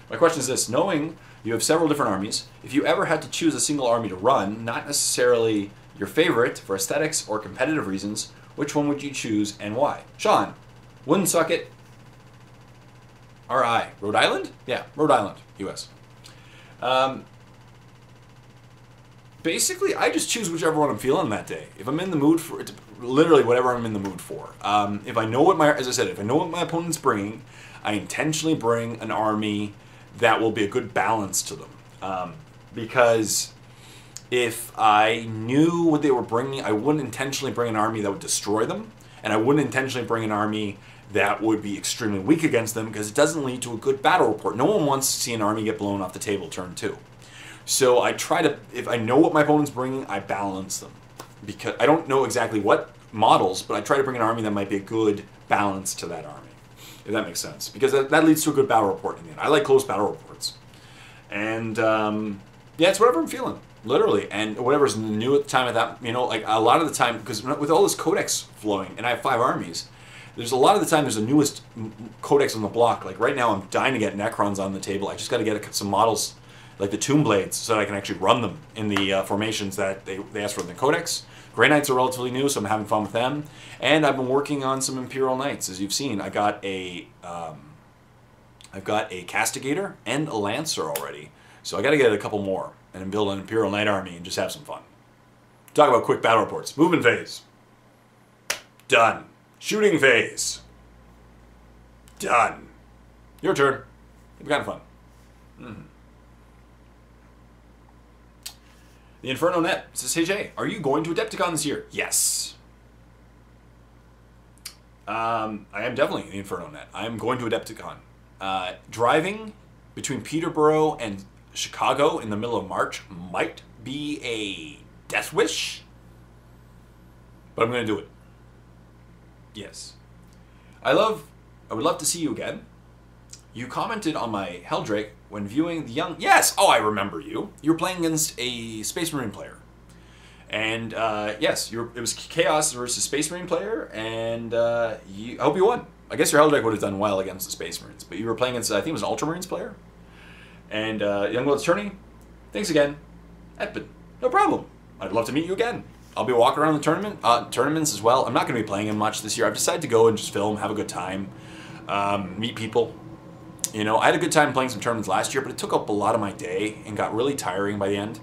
My question is this: knowing you have several different armies, if you ever had to choose a single army to run, not necessarily your favorite for aesthetics or competitive reasons, which one would you choose and why? Sean, Woonsocket, RI, Rhode Island? Yeah, Rhode Island, US. Basically, I just choose whichever one I'm feeling that day. If I'm in the mood for it, literally whatever I'm in the mood for. If I know what as I said, if I know what my opponent's bringing, I intentionally bring an army that will be a good balance to them. Because if I knew what they were bringing, I wouldn't intentionally bring an army that would destroy them, and I wouldn't intentionally bring an army that would be extremely weak against them, because it doesn't lead to a good battle report. No one wants to see an army get blown off the table turn 2. So I try to, if I know what my opponent's bringing, I balance them. Because I don't know exactly what models, but I try to bring an army that might be a good balance to that army, if that makes sense. Because that leads to a good battle report in the end. I like close battle reports. And yeah, it's whatever I'm feeling, literally. And whatever's new at the time of that, like a lot of the time, because with all this codex flowing, and I have 5 armies, there's a lot of the time there's the newest codex on the block. Like right now I'm dying to get Necrons on the table. I just got to get some models like the Tomb Blades so that I can actually run them in the formations that they asked for in the codex. Grey Knights are relatively new, so I'm having fun with them. And I've been working on some Imperial Knights, as you've seen. I've got a Castigator and a Lancer already, so I got to get a couple more and then build an Imperial Knight army and just have some fun. Talk about quick battle reports. Movement phase. Done. Shooting phase. Done. Your turn. It'll be kind of fun. The Inferno Net says, hey Jay, are you going to Adepticon this year? Yes. I am definitely in the Inferno Net. I am going to Adepticon. Driving between Peterborough and Chicago in the middle of March might be a death wish, but I'm going to do it. Yes. I would love to see you again. You commented on my Helldrake when viewing the young... Yes! Oh, I remember you. You were playing against a Space Marine player. And, yes, it was Chaos versus Space Marine player, and I hope you won. I guess your Helldrake would have done well against the Space Marines, but you were playing against, I think it was an Ultramarines player. And, Youngblood's Tourney, thanks again. Edpin, no problem. I'd love to meet you again. I'll be walking around the tournaments as well. I'm not going to be playing in much this year. I've decided to go and just film, have a good time, meet people. You know, I had a good time playing some tournaments last year, but it took up a lot of my day and got really tiring by the end.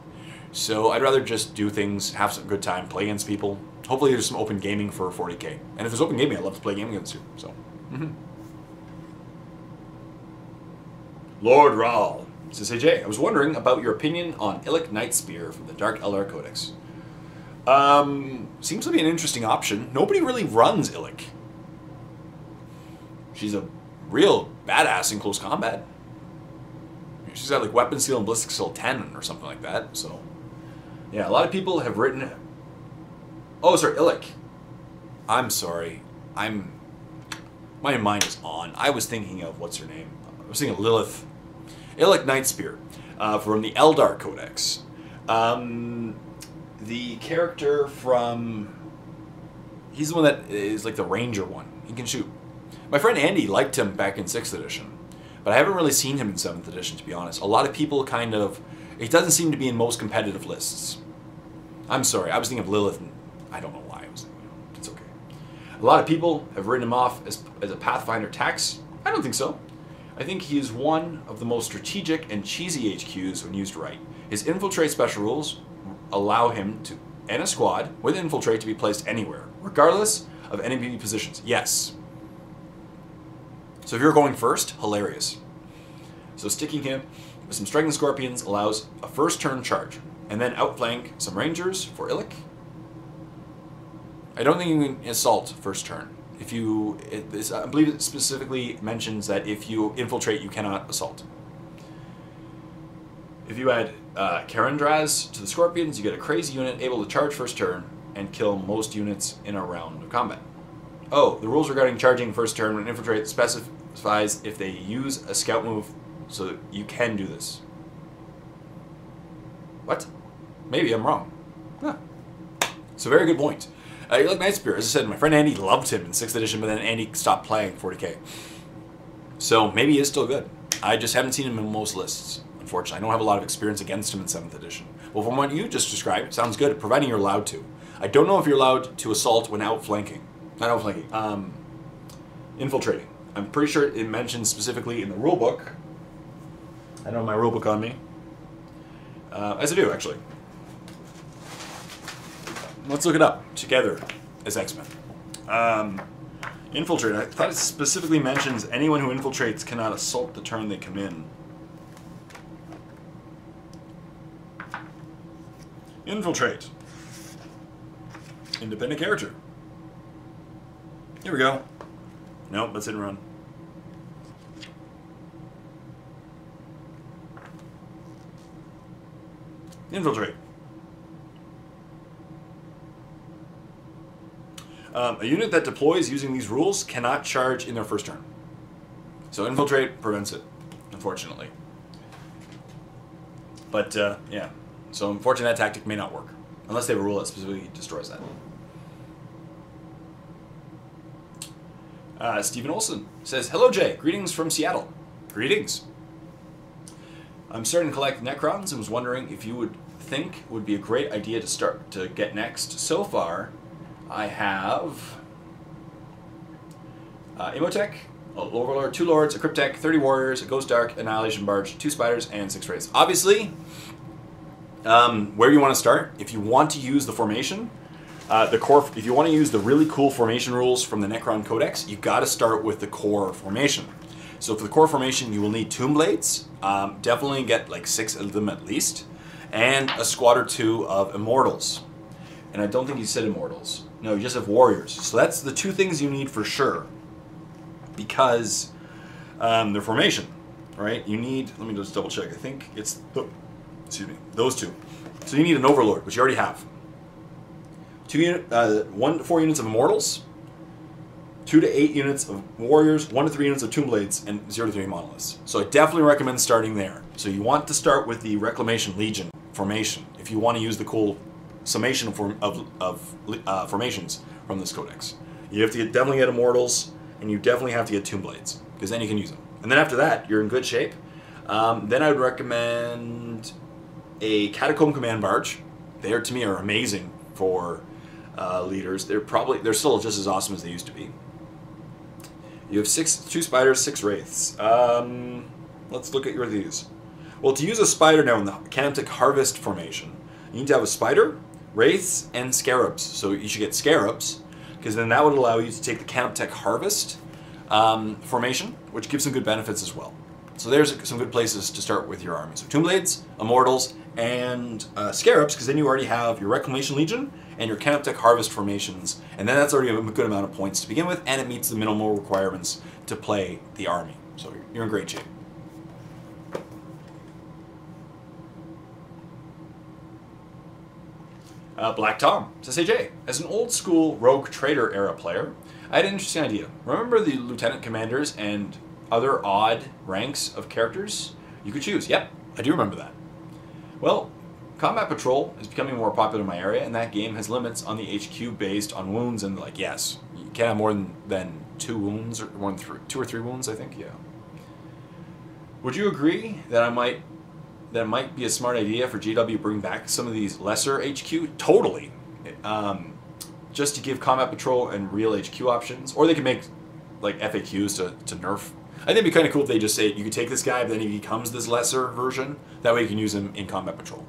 So I'd rather just do things, have some good time, play against people. Hopefully there's some open gaming for 40k. And if there's open gaming, I'd love to play gaming against you. So, Lord Rawl says, "Hey Jay, I was wondering about your opinion on Illic Nightspear from the Dark Eldar Codex. Seems to be an interesting option. Nobody really runs Illic. She's a real badass in close combat. She's got like Weapon Seal and Ballistic Seal 10 or something like that, so... Yeah, a lot of people have written... Oh, sorry, Illic. I'm sorry. My mind is on. I was thinking of, what's her name? I was thinking of Lilith. Illic Nightspear, from the Eldar Codex. The character from... He's the one that is like the ranger one. He can shoot. My friend Andy liked him back in 6th edition, but I haven't really seen him in 7th edition, to be honest. A lot of people kind of... He doesn't seem to be in most competitive lists. I'm sorry, I was thinking of Lilith, and I don't know why I was thinking of him. It's okay. A lot of people have written him off as a Pathfinder tax. I don't think so. I think he is one of the most strategic and cheesy HQs when used right. His infiltrate special rules allow him to, and a squad with infiltrate, to be placed anywhere, regardless of enemy positions. Yes. So if you're going first, hilarious. So sticking him with some striking scorpions allows a first turn charge, and then outflank some rangers for Illic. I don't think you can assault first turn. If you, I believe it specifically mentions that if you infiltrate, you cannot assault. If you add Karandraz to the scorpions, you get a crazy unit able to charge first turn and kill most units in a round of combat. Oh, the rules regarding charging first turn when infiltrate specifies if they use a scout move, so you can do this. What? Maybe I'm wrong. Huh. It's a very good point. Illic Nightspear, as I said, my friend Andy loved him in 6th edition, but then Andy stopped playing 40k. So maybe he is still good. I just haven't seen him in most lists, unfortunately. I don't have a lot of experience against him in 7th edition. Well, from what you just described, it sounds good, providing you're allowed to. I don't know if you're allowed to assault when outflanking. Not outflanking, infiltrating. I'm pretty sure it mentions specifically in the rulebook. I don't have my rulebook on me. As I do, actually. Let's look it up together as X-Men. Infiltrate. I thought it specifically mentions anyone who infiltrates cannot assault the turn they come in. Infiltrate. Independent character. Here we go. Nope, let's hit and run. Infiltrate. A unit that deploys using these rules cannot charge in their first turn. So infiltrate prevents it, unfortunately. But, yeah. So unfortunately that tactic may not work. Unless they have a rule that specifically destroys that. Stephen Olson says, "Hello Jay, greetings from Seattle." Greetings. I'm starting to collect Necrons and was wondering if you would think would be a great idea to start to get next. So far, I have Imhotep, a Overlord, 2 Lords, a Cryptek, 30 Warriors, a Ghost Dark, Annihilation Barge, 2 Spiders, and 6 Wraiths. Obviously, where do you want to start? If you want to use the formation, the core. If you want to use the really cool formation rules from the Necron Codex, you got to start with the core formation. So for the core formation, you will need Tomb Blades. Definitely get like 6 of them at least, and a squad or 2 of Immortals. And I don't think you said Immortals. No, you just have Warriors. So that's the 2 things you need for sure, because they're formation, right? You need. Let me just double check. I think it's excuse me, those 2. So you need an Overlord, which you already have. 1 to 4 units of Immortals, 2 to 8 units of Warriors, 1 to 3 units of Tomb Blades, and 0 to 3 Monoliths. So I definitely recommend starting there. So you want to start with the Reclamation Legion formation if you want to use the cool summation of formations from this codex. You have to definitely get Immortals, and you definitely have to get Tomb Blades, because then you can use them. And then after that, you're in good shape. Then I would recommend a Catacomb Command Barge. They, to me, are amazing for leaders. They're still just as awesome as they used to be. You have 2 spiders, 6 wraiths. Let's look at your these. Well, to use a spider now in the Canoptic Harvest formation, you need to have a spider, wraiths, and scarabs. So you should get scarabs, because then that would allow you to take the Canoptic Harvest formation, which gives some good benefits as well. So there's some good places to start with your army. So Tomb Blades, Immortals, and Scarabs, because then you already have your Reclamation Legion and your Canoptic Harvest formations, and then that's already a good amount of points to begin with, and it meets the minimal requirements to play the army. So you're in great shape. Black Tom says, "Hey Jay, as an old school Rogue Trader era player, I had an interesting idea. Remember the Lieutenant Commanders and other odd ranks of characters you could choose?" Yep, I do remember that. Well, Combat Patrol is becoming more popular in my area, and that game has limits on the HQ based on wounds, and like, yes, you can't have more than 2 wounds, or more than 2 or 3 wounds, I think, yeah. Would you agree that it might be a smart idea for GW to bring back some of these lesser HQ? Totally. Just to give Combat Patrol and real HQ options, or they could make like FAQs to nerf. I think it'd be kind of cool if they just say you could take this guy, but then he becomes this lesser version. That way you can use him in Combat Patrol.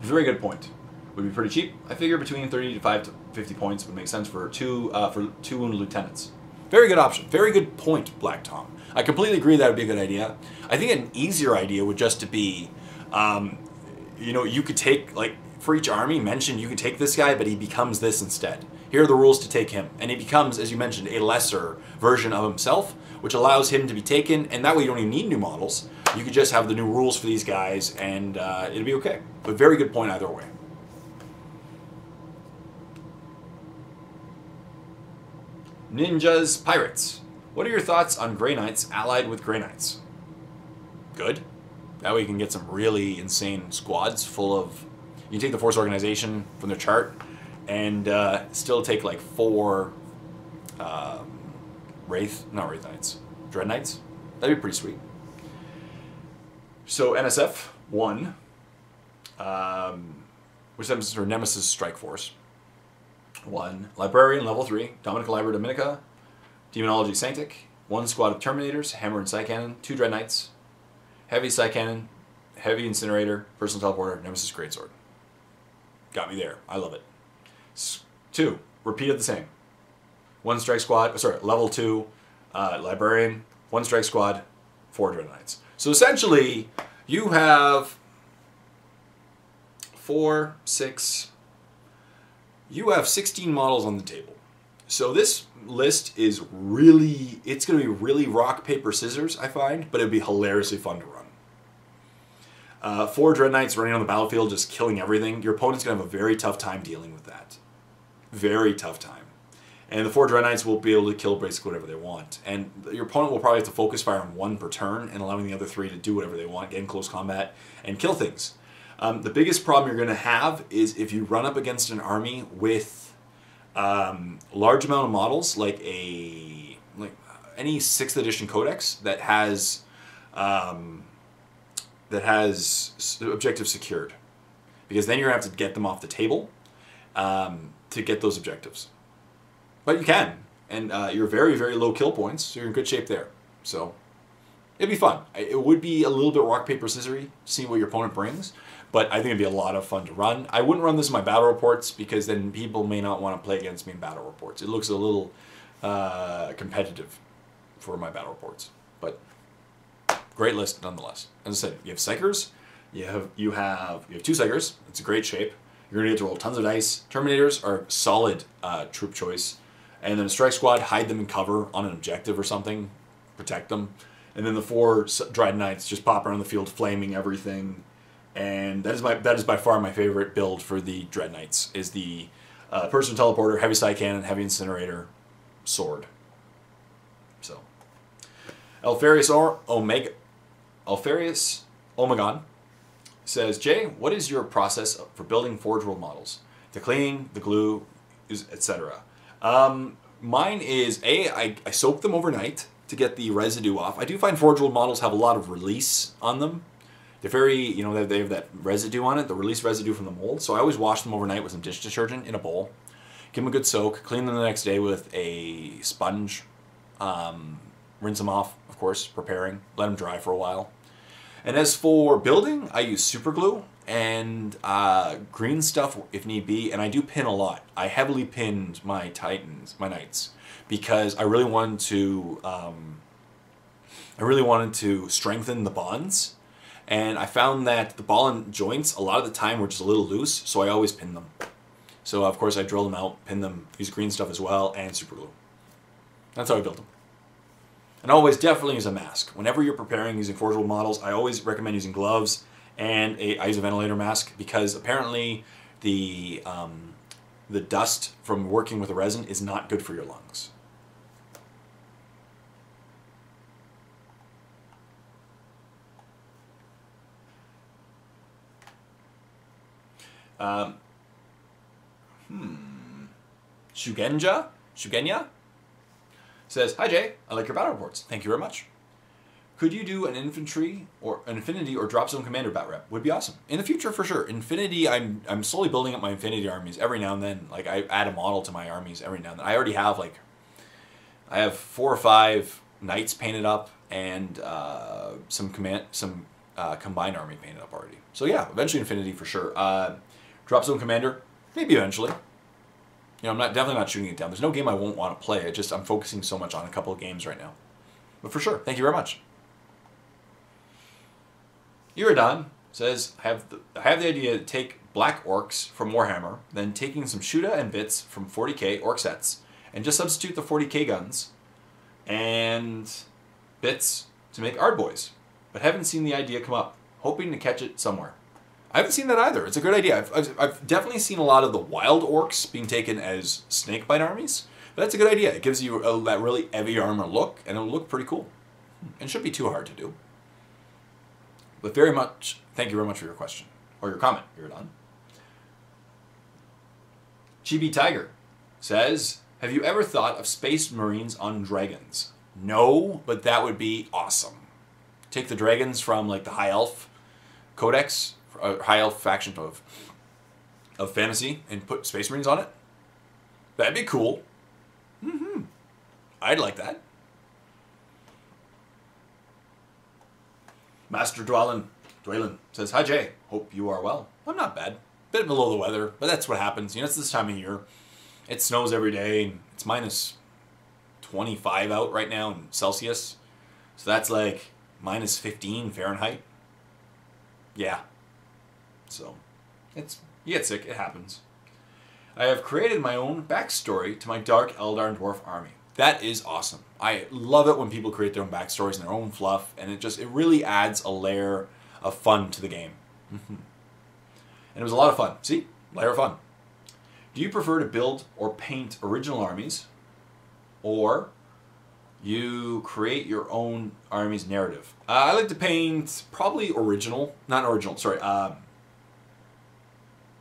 Very good point. Would be pretty cheap. I figure between 35 to 50 points would make sense for two wounded lieutenants. Very good option. Very good point, Black Tom. I completely agree that would be a good idea. I think an easier idea would just to be, you know, you could take, like, for each army, mention you could take this guy, but he becomes this instead. Here are the rules to take him. And he becomes, as you mentioned, a lesser version of himself, which allows him to be taken, and that way you don't even need new models. You could just have the new rules for these guys, and it'll be okay. But very good point either way. Ninjas Pirates. What are your thoughts on Grey Knights allied with Grey Knights? Good. That way you can get some really insane squads full of... You can take the Force Organization from their chart and still take like 4 not Wraith Knights, Dread Knights. That'd be pretty sweet. So NSF 1, which stands for Nemesis Strike Force. 1 Librarian level 3, Dominica Library Dominica, Demonology Sanctic, 1 squad of Terminators, Hammer and Psycannon, 2 Dread Knights, Heavy Psycannon, Heavy Incinerator, Personal Teleporter, Nemesis Greatsword. Got me there. I love it. 2, repeated the same. 1 Strike Squad, sorry, level 2 Librarian, 1 Strike Squad, 4 Dread Knights. So essentially, you have 4, 6, you have 16 models on the table. So this list is really, it's going to be really rock, paper, scissors, I find, but it'd be hilariously fun to run. 4 Dread Knights running on the battlefield, just killing everything. Your opponent's going to have a very tough time dealing with that. Very tough time. And the 4 Dread Knights will be able to kill basically whatever they want. And your opponent will probably have to focus fire on 1 per turn and allowing the other 3 to do whatever they want, get in close combat, and kill things. The biggest problem you're going to have is if you run up against an army with large amount of models, like any 6th edition codex that has objectives secured, because then you're going to have to get them off the table to get those objectives. But you can, and you're very, very low kill points, so you're in good shape there. So it'd be fun. It would be a little bit rock, paper, scissory, see what your opponent brings, but I think it'd be a lot of fun to run. I wouldn't run this in my battle reports, because then people may not want to play against me in battle reports. It looks a little competitive for my battle reports, but great list nonetheless. As I said, you have Psychers, you have 2 Psychers. It's a great shape. You're gonna get to roll tons of dice. Terminators are solid troop choice, and then a Strike Squad, hide them in cover on an objective or something, protect them, and then the 4 Dread Knights just pop around the field, flaming everything. And that is by far my favorite build for the Dread Knights, is the Personal Teleporter, Heavy Psycannon, Heavy Incinerator, Sword. So, Alfarius Omegon says, Jay, what is your process for building Forge World models? The cleaning, the glue, etc. Mine is, I soak them overnight to get the residue off. I do find Forge World models have a lot of release on them. They're very, they have that residue on it, the release residue from the mold. So I always wash them overnight with some dish detergent in a bowl. Give them a good soak. Clean them the next day with a sponge. Rinse them off, of course, preparing. Let them dry for a while. And as for building, I use super glue and green stuff if need be, and I do pin a lot. I heavily pinned my knights, because I really wanted to strengthen the bonds, and I found that the ball and joints a lot of the time were just a little loose, so I always pin them. So of course I drill them out, pin them, use green stuff as well, and super glue. That's how I build them. And always definitely use a mask. Whenever you're preparing using forgeable models, I always recommend using gloves, and I use a ventilator mask, because apparently the dust from working with the resin is not good for your lungs. Shugenya says, "Hi Jay, I like your battle reports. Thank you very much. Could you do an infantry or an Infinity or Drop Zone Commander bat rep? Would be awesome. In the future for sure. Infinity, I'm slowly building up my Infinity armies every now and then. Like I add a model to my armies every now and then. I already have I have 4 or 5 knights painted up and some combined army painted up already. So yeah, eventually Infinity for sure. Drop Zone Commander, maybe eventually. You know, I'm definitely not shooting it down. There's no game I won't want to play. I'm focusing so much on a couple of games right now. But for sure, thank you very much. Iridon says, I have the idea to take black orcs from Warhammer, then taking some Shuda and bits from 40k orc sets, and just substitute the 40k guns and bits to make Ardboys. But haven't seen the idea come up. Hoping to catch it somewhere. I haven't seen that either. It's a good idea. I've definitely seen a lot of the wild orcs being taken as snakebite armies, but that's a good idea. It gives you that really heavy armor look, and it'll look pretty cool. And shouldn't be too hard to do. But thank you very much for your question, or your comment, Iridon. Chibi Tiger says, have you ever thought of Space Marines on dragons? No, but that would be awesome. Take the dragons from like the High Elf Codex, High Elf faction of fantasy, and put Space Marines on it. That'd be cool. I'd like that. Master Dwalin says, hi Jay, hope you are well. I'm not bad. Bit below the weather, but that's what happens. You know, it's this time of year. It snows every day, and it's minus 25 out right now in Celsius. So that's like minus 15 Fahrenheit. Yeah. So, you get sick, it happens. I have created my own backstory to my Dark Eldar Dwarf army. That is awesome. I love it when people create their own backstories and their own fluff, and it really adds a layer of fun to the game. And it was a lot of fun. See? Layer of fun. Do you prefer to build or paint original armies, or you create your own army's narrative? I like to paint probably original, not original, sorry.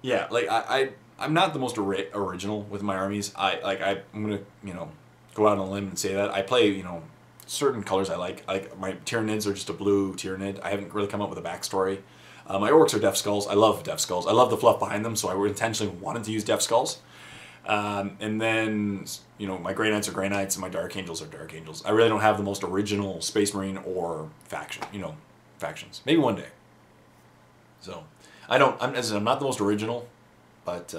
Yeah, like I'm not the most original with my armies. I'm gonna, go out on a limb and say that. I play, certain colors I like. My Tyranids are just a blue Tyranid. I haven't really come up with a backstory. My orcs are Death Skulls. I love Death Skulls. I love the fluff behind them, so I intentionally wanted to use Death Skulls. And then, my Grey Knights are Grey Knights, and my Dark Angels are Dark Angels. I really don't have the most original Space Marine or factions. Maybe one day. So, I'm not the most original, but,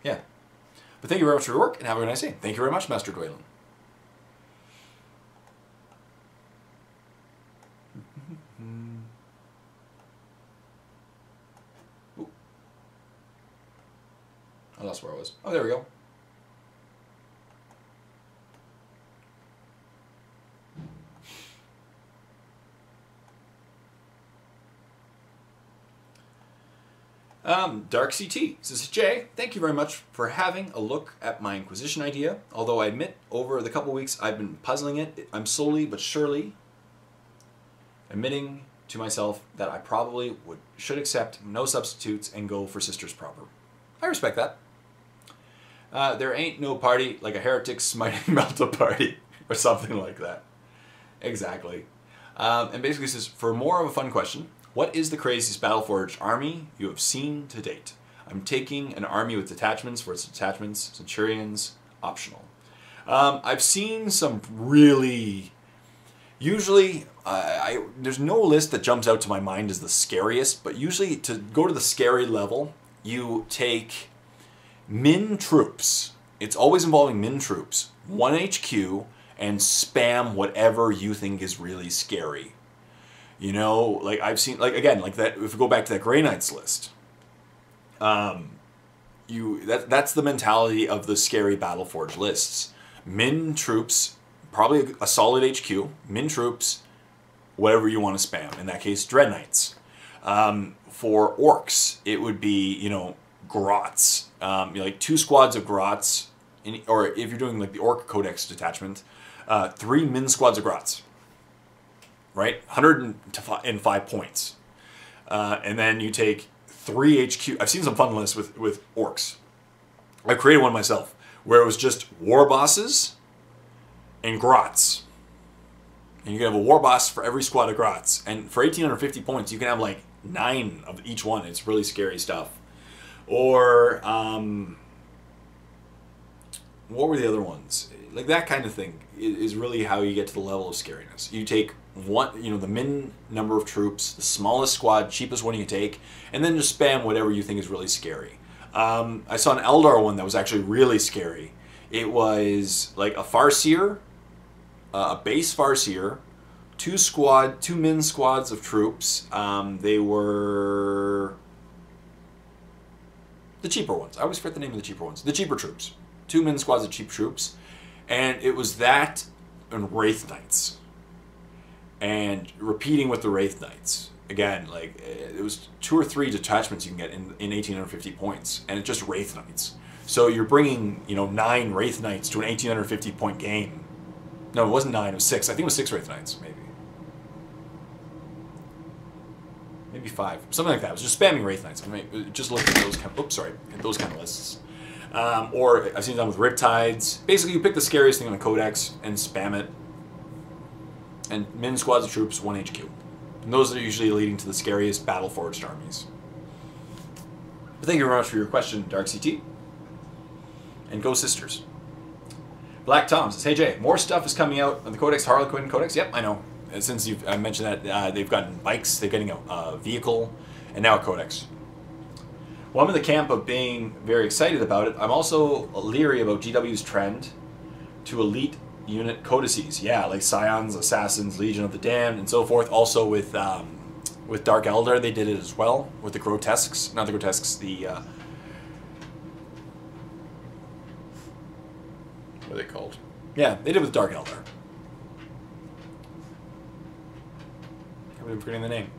yeah. But thank you very much for your work, and have a nice day. Thank you very much, Master Dwaylen. I lost where I was. Oh, there we go. Dark CT says, Jay, thank you very much for having a look at my Inquisition idea. Although I admit, over the couple weeks I've been puzzling it, I'm slowly but surely admitting to myself that I probably should accept no substitutes and go for Sisters proper. I respect that. There ain't no party like a heretic smiting Melta party, or something like that. Exactly. And basically says, for more of a fun question, what is the craziest Battleforged army you have seen to date? I'm taking an army with detachments. For its detachments, centurions, optional. I've seen some really... Usually, there's no list that jumps out to my mind as the scariest, but usually to go to the scary level, you take min troops. It's always involving min troops. 1 HQ, and spam whatever you think is really scary. You know, like I've seen, like again, like that, if we go back to that Grey Knights list, that's the mentality of the scary Battleforge lists. Min troops, probably a solid HQ, min troops, whatever you want to spam. In that case, Dread Knights. For orcs, it would be, you know, Grots. Like 2 squads of Grots, or if you're doing like the Orc Codex detachment, 3 min squads of Grots. Right? 105 points. And then you take 3 HQ. I've seen some fun lists with orcs. I created one myself where it was just war bosses and Grots. And you can have a war boss for every squad of Grots. And for 1,850 points, you can have like 9 of each one. It's really scary stuff. Or, what were the other ones? Like that kind of thing is really how you get to the level of scariness. You take one, you know, the min number of troops, the smallest squad, cheapest one you take, and then just spam whatever you think is really scary. I saw an Eldar one that was actually really scary. It was like a Farseer, a base Farseer, 2 min squads of troops. They were the cheaper ones. I always forget the name of the cheaper ones. The cheaper troops. 2 min squads of cheap troops. And it was that and Wraith Knights. And repeating with the Wraith Knights. Again, like, it was 2 or 3 detachments you can get in 1,850 points. And it's just Wraith Knights. So you're bringing, you know, 9 Wraith Knights to an 1,850 point game. No, it wasn't 9, it was 6. I think it was 6 Wraith Knights, maybe. Maybe 5. Something like that. It was just spamming Wraith Knights. I mean, just look at those kind of, those kind of lists. Or I've seen it done with Riptides. Basically, you pick the scariest thing on the Codex and spam it. And min squads of troops, 1 HQ. And those are usually leading to the scariest battle-forged armies. But thank you very much for your question, Dark CT. And go Sisters. Black Tom says, hey Jay, more stuff is coming out on the Codex, Harlequin Codex. Yep, I know. Since you've mentioned that, they've gotten bikes, they're getting a vehicle, and now a Codex. Well, I'm in the camp of being very excited about it. I'm also leery about GW's trend to elite unit codices. Yeah, like Scions, Assassins, Legion of the Damned, and so forth. Also with Dark Eldar, they did it as well. With the Grotesques. Not the Grotesques, the... what are they called? Yeah, they did with Dark Eldar. I'm forgetting the name.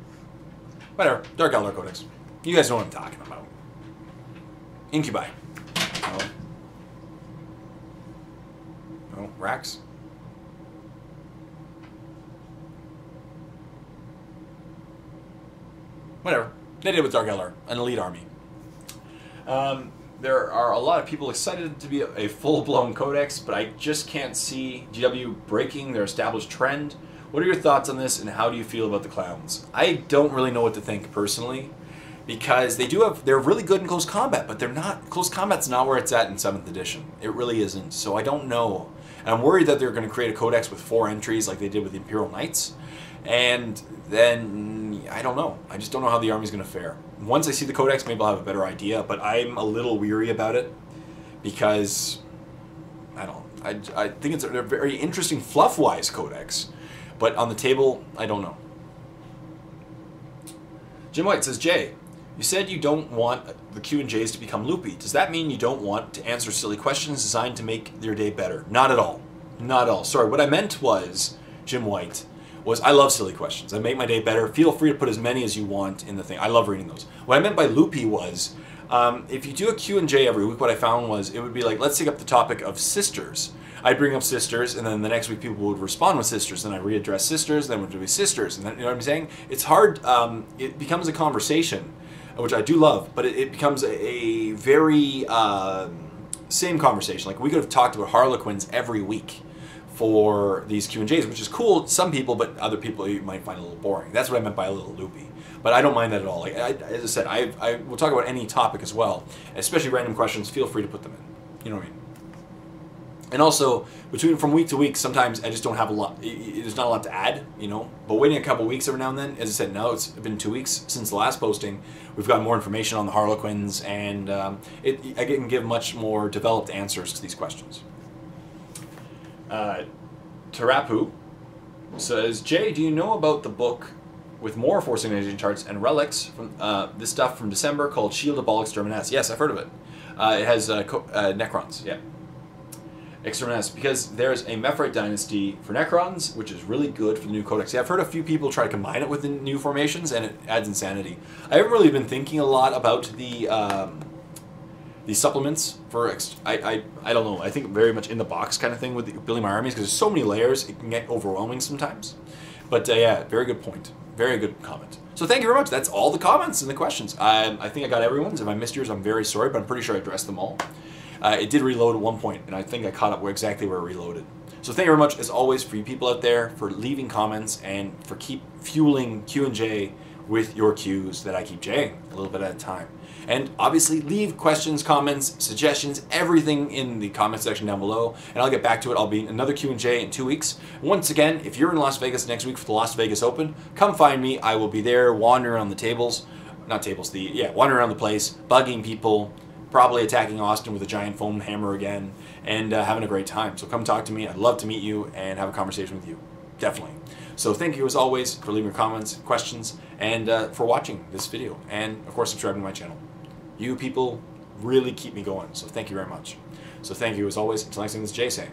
Whatever. Dark Eldar Codex. You guys know what I'm talking about. Incubi. Oh. Oh, Rax. Whatever. They did with Dark Eldar, an elite army. There are a lot of people excited to be a full-blown Codex, but I just can't see GW breaking their established trend. What are your thoughts on this, and how do you feel about the clowns? I don't really know what to think personally, because they're really good in close combat, but close combat's not where it's at in 7th edition. It really isn't. So I don't know. And I'm worried that they're going to create a Codex with 4 entries like they did with the Imperial Knights, and then I don't know. I just don't know how the army's going to fare. Once I see the Codex, maybe I'll have a better idea, but I'm a little weary about it because I think it's a very interesting fluff-wise Codex, but on the table, I don't know. Jim White says, Jay, you said you don't want the Q&Js to become loopy. Does that mean you don't want to answer silly questions designed to make your day better? Not at all. Not at all. Sorry, what I meant was, Jim White, was I love silly questions. I make my day better. Feel free to put as many as you want in the thing. I love reading those. What I meant by loopy was, if you do a Q&J every week, what I found was it would be like, let's take up the topic of sisters. I'd bring up sisters, and then the next week people would respond with sisters, and I readdress sisters, then we'd do sisters, and then, you know what I'm saying? It's hard, it becomes a conversation, which I do love, but it becomes a very same conversation. Like, we could have talked about Harlequins every week for these Q&Js, which is cool to some people, but other people you might find a little boring. That's what I meant by a little loopy. But I don't mind that at all. Like as I said, I will talk about any topic as well, especially random questions. Feel free to put them in. You know what I mean? And also, from week to week, sometimes I just don't have a lot. There's not a lot to add, you know. But waiting a couple weeks every now and then, as I said, now it's been 2 weeks since the last posting. We've got more information on the Harlequins, and I can give much more developed answers to these questions. Tarapu says, Jay, do you know about the book with more Force Organization charts and relics from this stuff from December called Shield of Ball Exterminatus? Yes, I've heard of it. It has Necrons, yeah. Exterminatus, because there's a Mephite dynasty for Necrons, which is really good for the new codex. Yeah, I've heard a few people try to combine it with the new formations, and it adds insanity. I haven't really been thinking a lot about the supplements for I don't know. I think very much in the box kind of thing with building my armies, because there's so many layers, it can get overwhelming sometimes. But yeah, very good point. Very good comment. So thank you very much. That's all the comments and the questions. I think I got everyone's. If I missed yours, I'm very sorry, but I'm pretty sure I addressed them all. It did reload at one point, and I think I caught up exactly where it reloaded. So thank you very much, as always, for you people out there, for leaving comments, and for keep fueling Q&J with your Qs that I keep Jing a little bit at a time. And obviously, leave questions, comments, suggestions, everything in the comment section down below, and I'll get back to it. I'll be in another Q&J in 2 weeks. Once again, if you're in Las Vegas next week for the Las Vegas Open, come find me. I will be there wandering around the tables. Not tables, wandering around the place, bugging people, probably attacking Austin with a giant foam hammer again, and having a great time. So come talk to me. I'd love to meet you and have a conversation with you. Definitely. So thank you as always for leaving your comments, questions, and for watching this video. And of course, subscribing to my channel. You people really keep me going. So thank you very much. So thank you as always. Until next time, this is Jay saying.